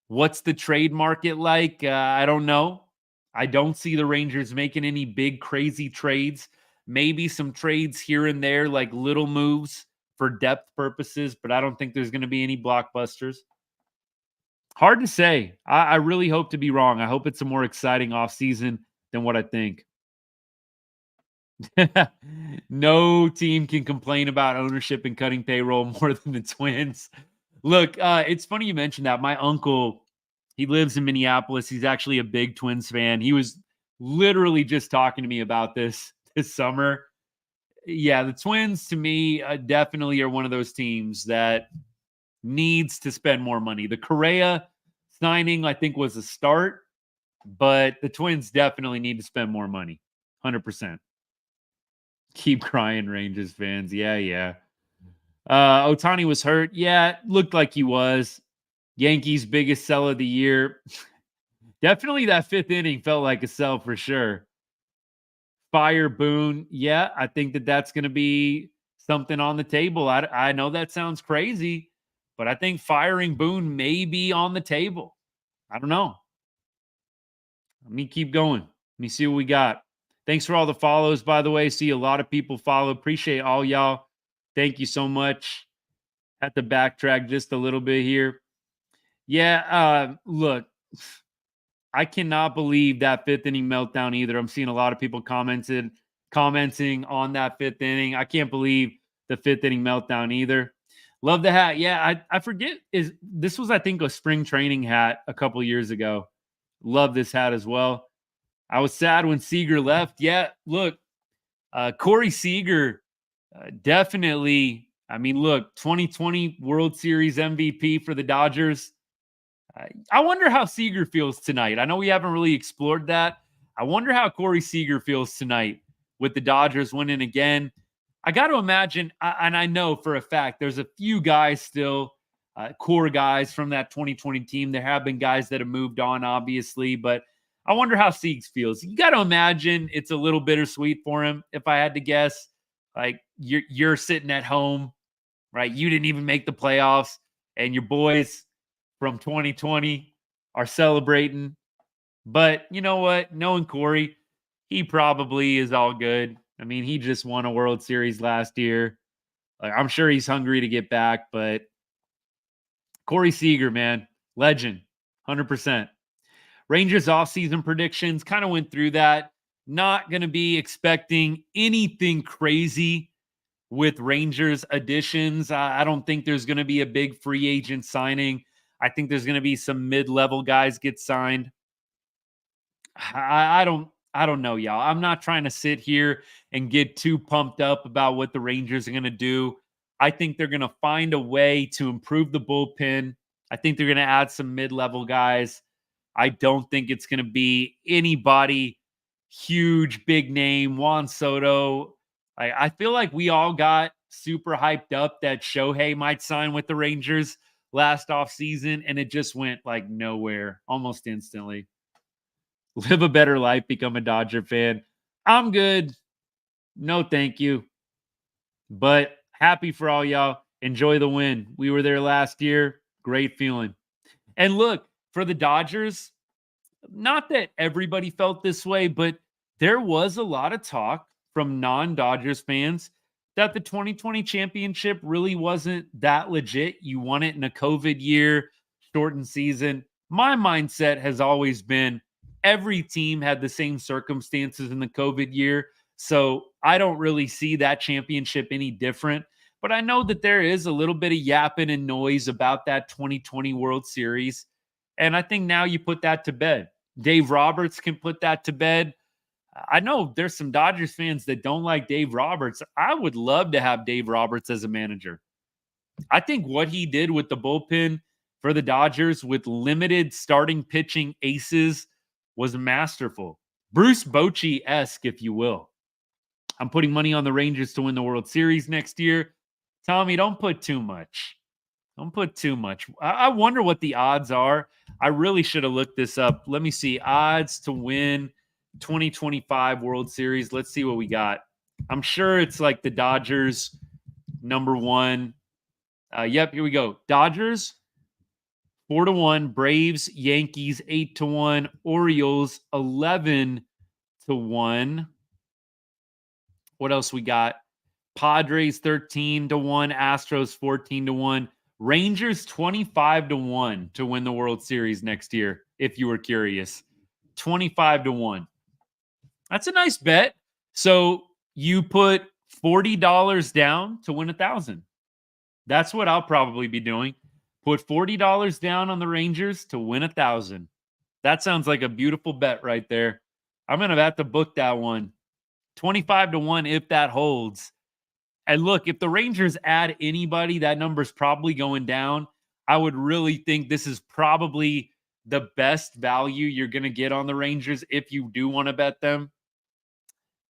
What's the trade market like? I don't know. I don't see the Rangers making any big, crazy trades. Maybe some trades here and there, like little moves for depth purposes, but I don't think there's going to be any blockbusters. Hard to say. I really hope to be wrong. I hope it's a more exciting offseason than what I think. No team can complain about ownership and cutting payroll more than the Twins. Look, it's funny you mentioned that. My uncle, he lives in Minneapolis. He's actually a big Twins fan. He was literally just talking to me about this summer. Yeah, the Twins, to me, definitely are one of those teams that needs to spend more money. The Correa signing, I think, was a start, but the Twins definitely need to spend more money. 100%. Keep crying, Rangers fans. Yeah. Ohtani was hurt. Yeah, looked like he was. Yankees' biggest sell of the year. Definitely that fifth inning felt like a sell for sure. Fire Boone. Yeah, I think that's going to be something on the table. I know that sounds crazy, but I think firing Boone may be on the table. I don't know. Let me keep going. Let me see what we got. Thanks for all the follows, by the way. See a lot of people follow. Appreciate all y'all. Thank you so much. Had to backtrack just a little bit here. Yeah, look, I cannot believe that fifth inning meltdown either. I'm seeing a lot of people commenting on that fifth inning. I can't believe the fifth inning meltdown either. Love the hat. Yeah, I forget. This was, I think, a spring training hat a couple years ago. Love this hat as well. I was sad when Seager left. Yeah, look, Corey Seager definitely. I mean, look, 2020 World Series MVP for the Dodgers. I wonder how Seager feels tonight. I know we haven't really explored that. I wonder how Corey Seager feels tonight with the Dodgers winning again. I got to imagine, and I know for a fact, there's a few guys still, core guys from that 2020 team. There have been guys that have moved on, obviously, but I wonder how Siegs feels. You got to imagine it's a little bittersweet for him, if I had to guess. Like, you're sitting at home, right? You didn't even make the playoffs, and your boys from 2020 are celebrating. But you know what? Knowing Corey, he probably is all good. I mean, he just won a World Series last year. Like, I'm sure he's hungry to get back, but Corey Seager, man, legend, 100%. Rangers offseason predictions, kind of went through that. Not going to be expecting anything crazy with Rangers additions. I don't think there's going to be a big free agent signing. I think there's going to be some mid-level guys get signed. I don't know, y'all. I'm not trying to sit here and get too pumped up about what the Rangers are going to do. I think they're going to find a way to improve the bullpen. I think they're going to add some mid-level guys. I don't think it's going to be anybody huge, big name, Juan Soto. I feel like we all got super hyped up that Shohei might sign with the Rangers last offseason, and it just went like nowhere almost instantly. Live a better life, become a Dodger fan. I'm good. No, thank you. But happy for all y'all. Enjoy the win. We were there last year. Great feeling. And look, for the Dodgers, not that everybody felt this way, but there was a lot of talk from non-Dodgers fans that the 2020 championship really wasn't that legit. You won it in a COVID year, shortened season. My mindset has always been every team had the same circumstances in the COVID year. So I don't really see that championship any different. But I know that there is a little bit of yapping and noise about that 2020 World Series. And I think now you put that to bed. Dave Roberts can put that to bed. I know there's some Dodgers fans that don't like Dave Roberts. I would love to have Dave Roberts as a manager. I think what he did with the bullpen for the Dodgers with limited starting pitching aces was masterful. Bruce Bochy-esque, if you will. I'm putting money on the Rangers to win the World Series next year. Tommy, don't put too much. Don't put too much. I wonder what the odds are. I really should have looked this up. Let me see. Odds to win 2025 World Series. Let's see what we got. I'm sure it's like the Dodgers, number one. Yep, here we go. Dodgers, 4-1. Braves, Yankees, 8-1. Orioles, 11-1. What else we got? Padres, 13-1. Astros, 14-1. Rangers 25-1 to win the World Series next year, if you were curious. 25-1. That's a nice bet. So you put $40 down to win 1,000. That's what I'll probably be doing. Put $40 down on the Rangers to win 1,000. That sounds like a beautiful bet right there. I'm going to have to book that one. 25-1 if that holds. And look, if the Rangers add anybody, that number's probably going down. I would really think this is probably the best value you're going to get on the Rangers if you do want to bet them.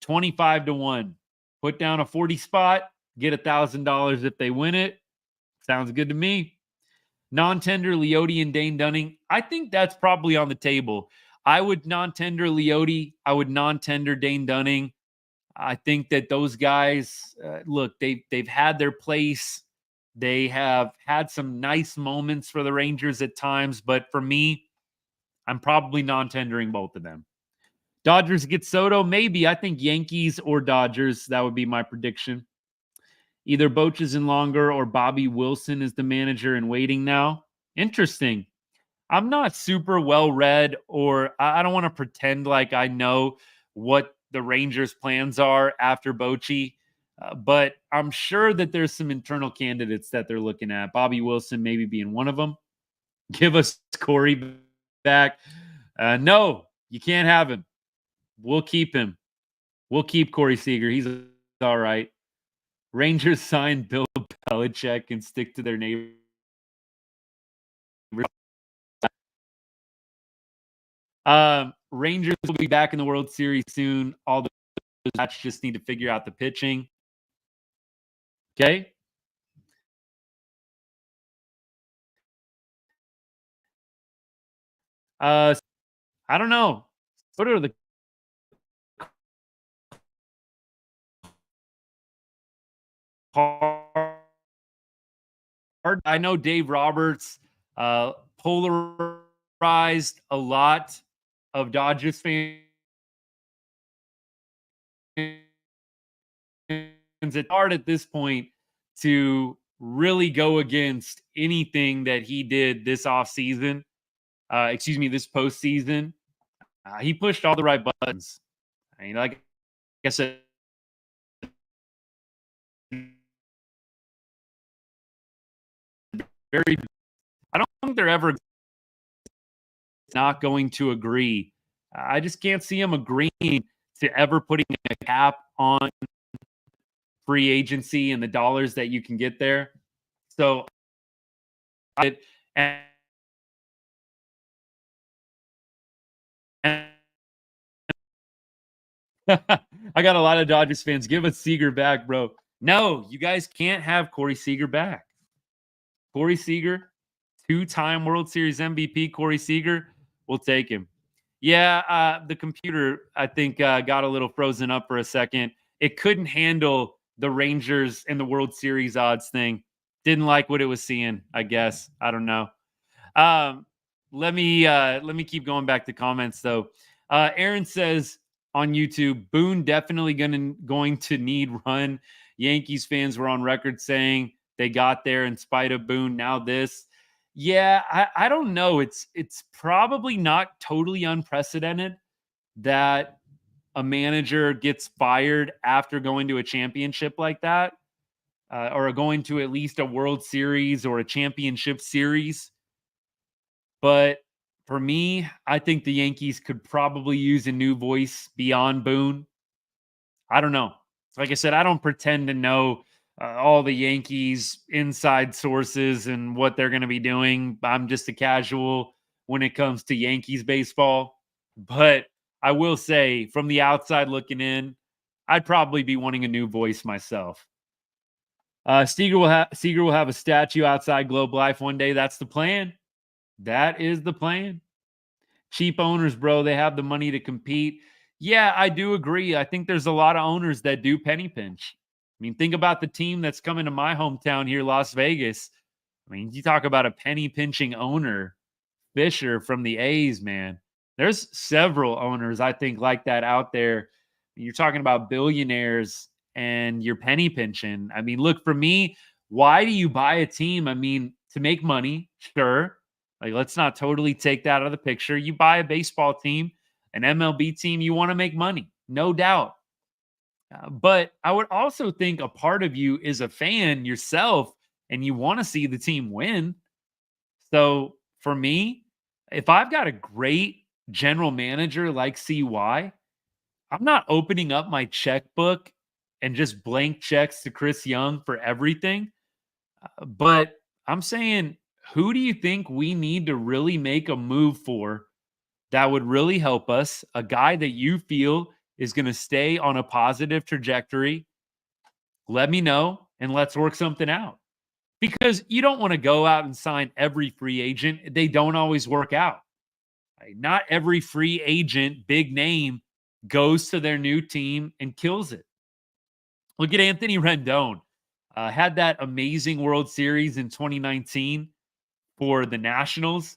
25-1. Put down a 40 spot, get $1,000 if they win it. Sounds good to me. Non-tender Leote and Dane Dunning. I think that's probably on the table. I would non-tender Leote. I would non-tender Dane Dunning. I think that those guys, look, they've had their place. They have had some nice moments for the Rangers at times, but for me, I'm probably non-tendering both of them. Dodgers get Soto, maybe. I think Yankees or Dodgers. That would be my prediction. Either Poach is in longer or Bobby Wilson is the manager in waiting now. Interesting. I'm not super well read, or I don't want to pretend like I know what the Rangers' plans are after Bochy, but I'm sure that there's some internal candidates that they're looking at. Bobby Wilson maybe being one of them. Give us Corey back. No, you can't have him. We'll keep him. We'll keep Corey Seager. He's all right. Rangers sign Bill Belichick and stick to their neighbor. Rangers will be back in the World Series soon. All the matches just need to figure out the pitching. Okay. I don't know. What are the card? I know Dave Roberts polarized a lot of Dodgers fans, it's hard at this point to really go against anything that he did this offseason. This postseason. He pushed all the right buttons. I mean, like I said, very. I don't think they're ever not going to agree. I just can't see him agreeing to ever putting a cap on free agency and the dollars that you can get there. So, and I got a lot of Dodgers fans. Give us Seager back, bro. No, you guys can't have Corey Seager back. Corey Seager, 2-time World Series MVP. Corey Seager, we'll take him. Yeah, the computer, I think, got a little frozen up for a second. It couldn't handle the Rangers and the World Series odds thing. Didn't like what it was seeing, I guess. I don't know. Let me keep going back to comments though. Aaron says on YouTube, Boone definitely going to need run. Yankees fans were on record saying they got there in spite of Boone. Now this. Yeah, I don't know. It's probably not totally unprecedented that a manager gets fired after going to a championship like that, or going to at least a World Series or a championship series. But for me, I think the Yankees could probably use a new voice beyond Boone. I don't know. Like I said, I don't pretend to know all the Yankees inside sources and what they're going to be doing. I'm just a casual when it comes to Yankees baseball. But I will say, from the outside looking in, I'd probably be wanting a new voice myself. Seager will have a statue outside Globe Life one day. That's the plan. That is the plan. Cheap owners, bro. They have the money to compete. Yeah, I do agree. I think there's a lot of owners that do penny pinch. I mean, think about the team that's coming to my hometown here, Las Vegas. I mean, you talk about a penny pinching owner, Fisher from the A's, man. There's several owners, I think, like that out there. You're talking about billionaires and you're penny pinching. I mean, look, for me, why do you buy a team? I mean, to make money, sure. Like, let's not totally take that out of the picture. You buy a baseball team, an MLB team, you want to make money, no doubt. But I would also think a part of you is a fan yourself and you want to see the team win. So for me, if I've got a great general manager like CY, I'm not opening up my checkbook and just blank checks to Chris Young for everything. But I'm saying, who do you think we need to really make a move for that would really help us? A guy that you feel is going to stay on a positive trajectory. Let me know and let's work something out. Because you don't want to go out and sign every free agent. They don't always work out. Not every free agent, big name, goes to their new team and kills it. Look at Anthony Rendon. Had that amazing World Series in 2019 for the Nationals.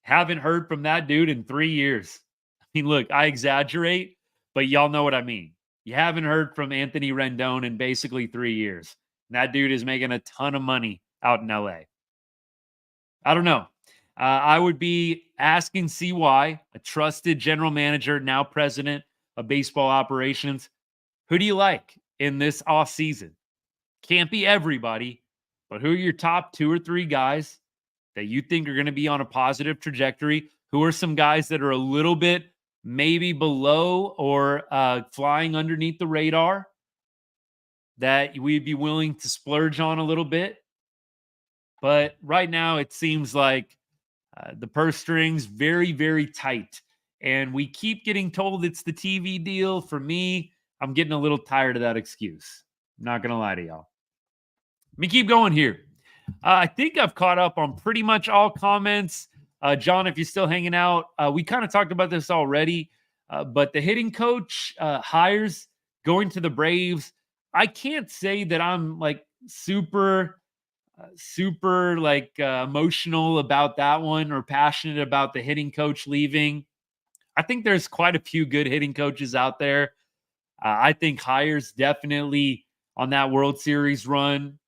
Haven't heard from that dude in 3 years. I mean, look, I exaggerate, but y'all know what I mean. You haven't heard from Anthony Rendon in basically 3 years. And that dude is making a ton of money out in LA. I don't know. I would be asking CY, a trusted general manager, now president of baseball operations, who do you like in this offseason? Can't be everybody, but who are your top 2 or 3 guys that you think are going to be on a positive trajectory? Who are some guys that are a little bit maybe below or flying underneath the radar that we'd be willing to splurge on a little bit? But right now, it seems like the purse strings very, very tight. And we keep getting told it's the TV deal. For me, I'm getting a little tired of that excuse. I'm not going to lie to y'all. Let me keep going here. I think I've caught up on pretty much all comments. John, if you're still hanging out, we kind of talked about this already. But the hitting coach, Hyers, going to the Braves, I can't say that I'm like super emotional about that one or passionate about the hitting coach leaving. I think there's quite a few good hitting coaches out there. I think Hyers definitely on that World Series run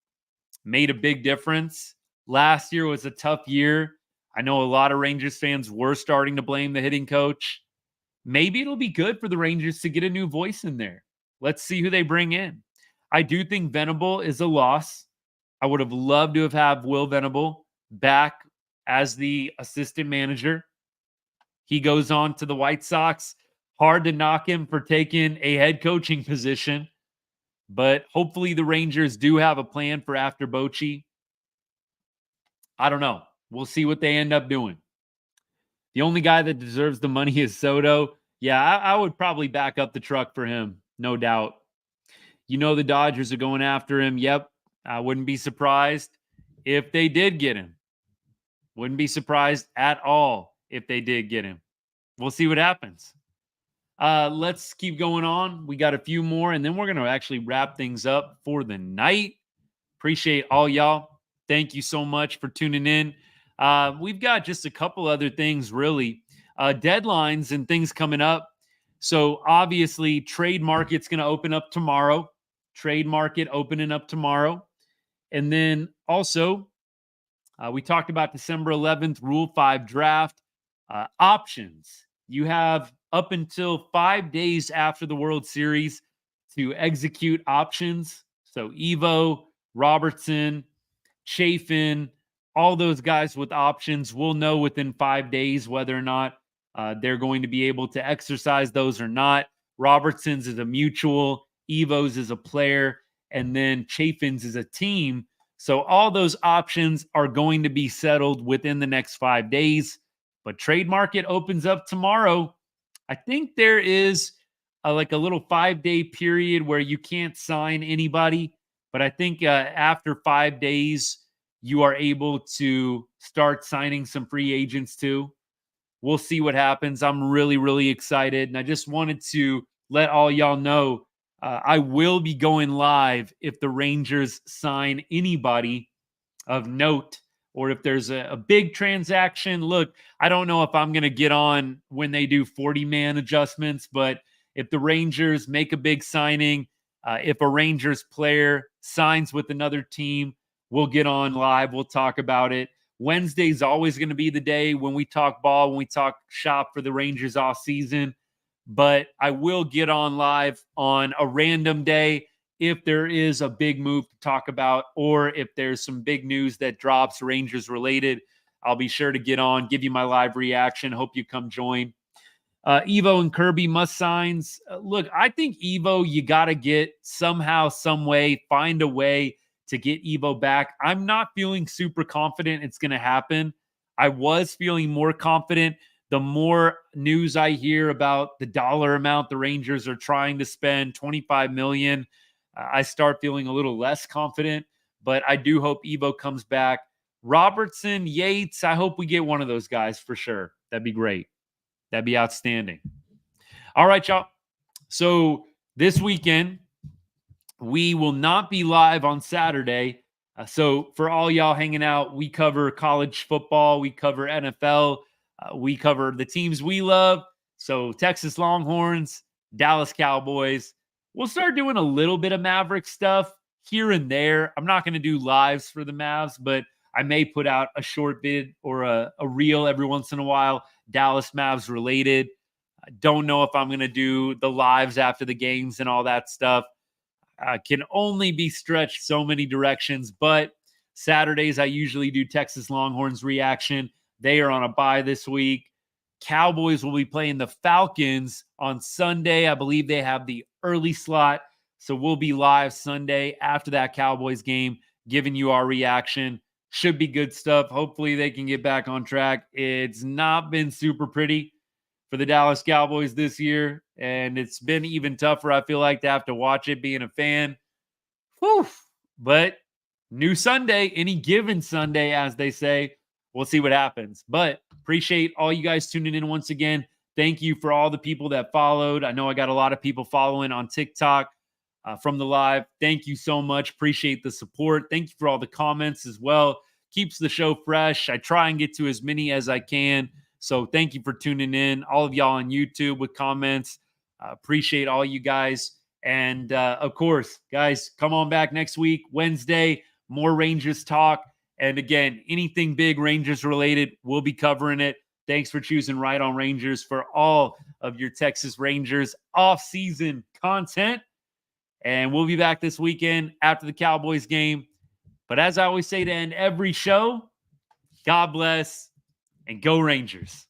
made a big difference. Last year was a tough year. I know a lot of Rangers fans were starting to blame the hitting coach. Maybe it'll be good for the Rangers to get a new voice in there. Let's see who they bring in. I do think Venable is a loss. I would have loved to have had Will Venable back as the assistant manager. He goes on to the White Sox. Hard to knock him for taking a head coaching position, but hopefully the Rangers do have a plan for after Bochy. I don't know. We'll see what they end up doing. The only guy that deserves the money is Soto. Yeah, I would probably back up the truck for him, no doubt. You know the Dodgers are going after him. Yep, I wouldn't be surprised if they did get him. Wouldn't be surprised at all if they did get him. We'll see what happens. Let's keep going on. We got a few more, and then we're going to actually wrap things up for the night. Appreciate all y'all. Thank you so much for tuning in. We've got just a couple other things, really. Deadlines and things coming up. So obviously, trade market's going to open up tomorrow. Trade market opening up tomorrow. And then also, we talked about December 11th, Rule 5 draft. Options. You have up until 5 days after the World Series to execute options. So Evo, Robertson, Chafin, all those guys with options will know within 5 days whether or not they're going to be able to exercise those or not. Robertson's is a mutual, Evo's is a player, and then Chafin's is a team. So all those options are going to be settled within the next 5 days. But trade market opens up tomorrow. I think there is like a little 5-day period where you can't sign anybody. But I think after 5 days, you are able to start signing some free agents too. We'll see what happens. I'm really, really excited. And I just wanted to let all y'all know I will be going live if the Rangers sign anybody of note or if there's a big transaction. Look, I don't know if I'm going to get on when they do 40-man adjustments, but if the Rangers make a big signing, if a Rangers player signs with another team, we'll get on live. We'll talk about it. Wednesday's always going to be the day when we talk ball, when we talk shop for the Rangers off season. But I will get on live on a random day if there is a big move to talk about or if there's some big news that drops Rangers related. I'll be sure to get on, give you my live reaction. Hope you come join. Evo and Kirby must signs. Look, I think Evo, you got to get somehow, some way, find a way to get Evo back. I'm not feeling super confident it's going to happen. I was feeling more confident the more news I hear about the dollar amount the Rangers are trying to spend, $25 million. I start feeling a little less confident, but I do hope Evo comes back. Robertson, Yates, I hope we get one of those guys for sure. That'd be great. That'd be outstanding. All right, y'all. So this weekend, we will not be live on Saturday. So for all y'all hanging out, we cover college football. We cover NFL. We cover the teams we love. So Texas Longhorns, Dallas Cowboys. We'll start doing a little bit of Maverick stuff here and there. I'm not going to do lives for the Mavs, but I may put out a short vid or a reel every once in a while, Dallas Mavs related. I don't know if I'm going to do the lives after the games and all that stuff. Can only be stretched so many directions, but Saturdays I usually do Texas Longhorns reaction. They are on a bye this week. Cowboys will be playing the Falcons on Sunday. I believe they have the early slot, so we'll be live Sunday after that Cowboys game, giving you our reaction. Should be good stuff. Hopefully they can get back on track. It's not been super pretty for the Dallas Cowboys this year, and it's been even tougher, I feel like, to have to watch it being a fan. Whew. But new Sunday, any given Sunday, as they say, we'll see what happens. But appreciate all you guys tuning in once again. Thank you for all the people that followed. I know I got a lot of people following on TikTok from the live. Thank you so much. Appreciate the support. Thank you for all the comments as well. Keeps the show fresh. I try and get to as many as I can. So thank you for tuning in. All of y'all on YouTube with comments. Appreciate all you guys. And of course, guys, come on back next week, Wednesday, more Rangers talk. And again, anything big Rangers related, we'll be covering it. Thanks for choosing Right on Rangers for all of your Texas Rangers off-season content. And we'll be back this weekend after the Cowboys game. But as I always say to end every show, God bless and go Rangers.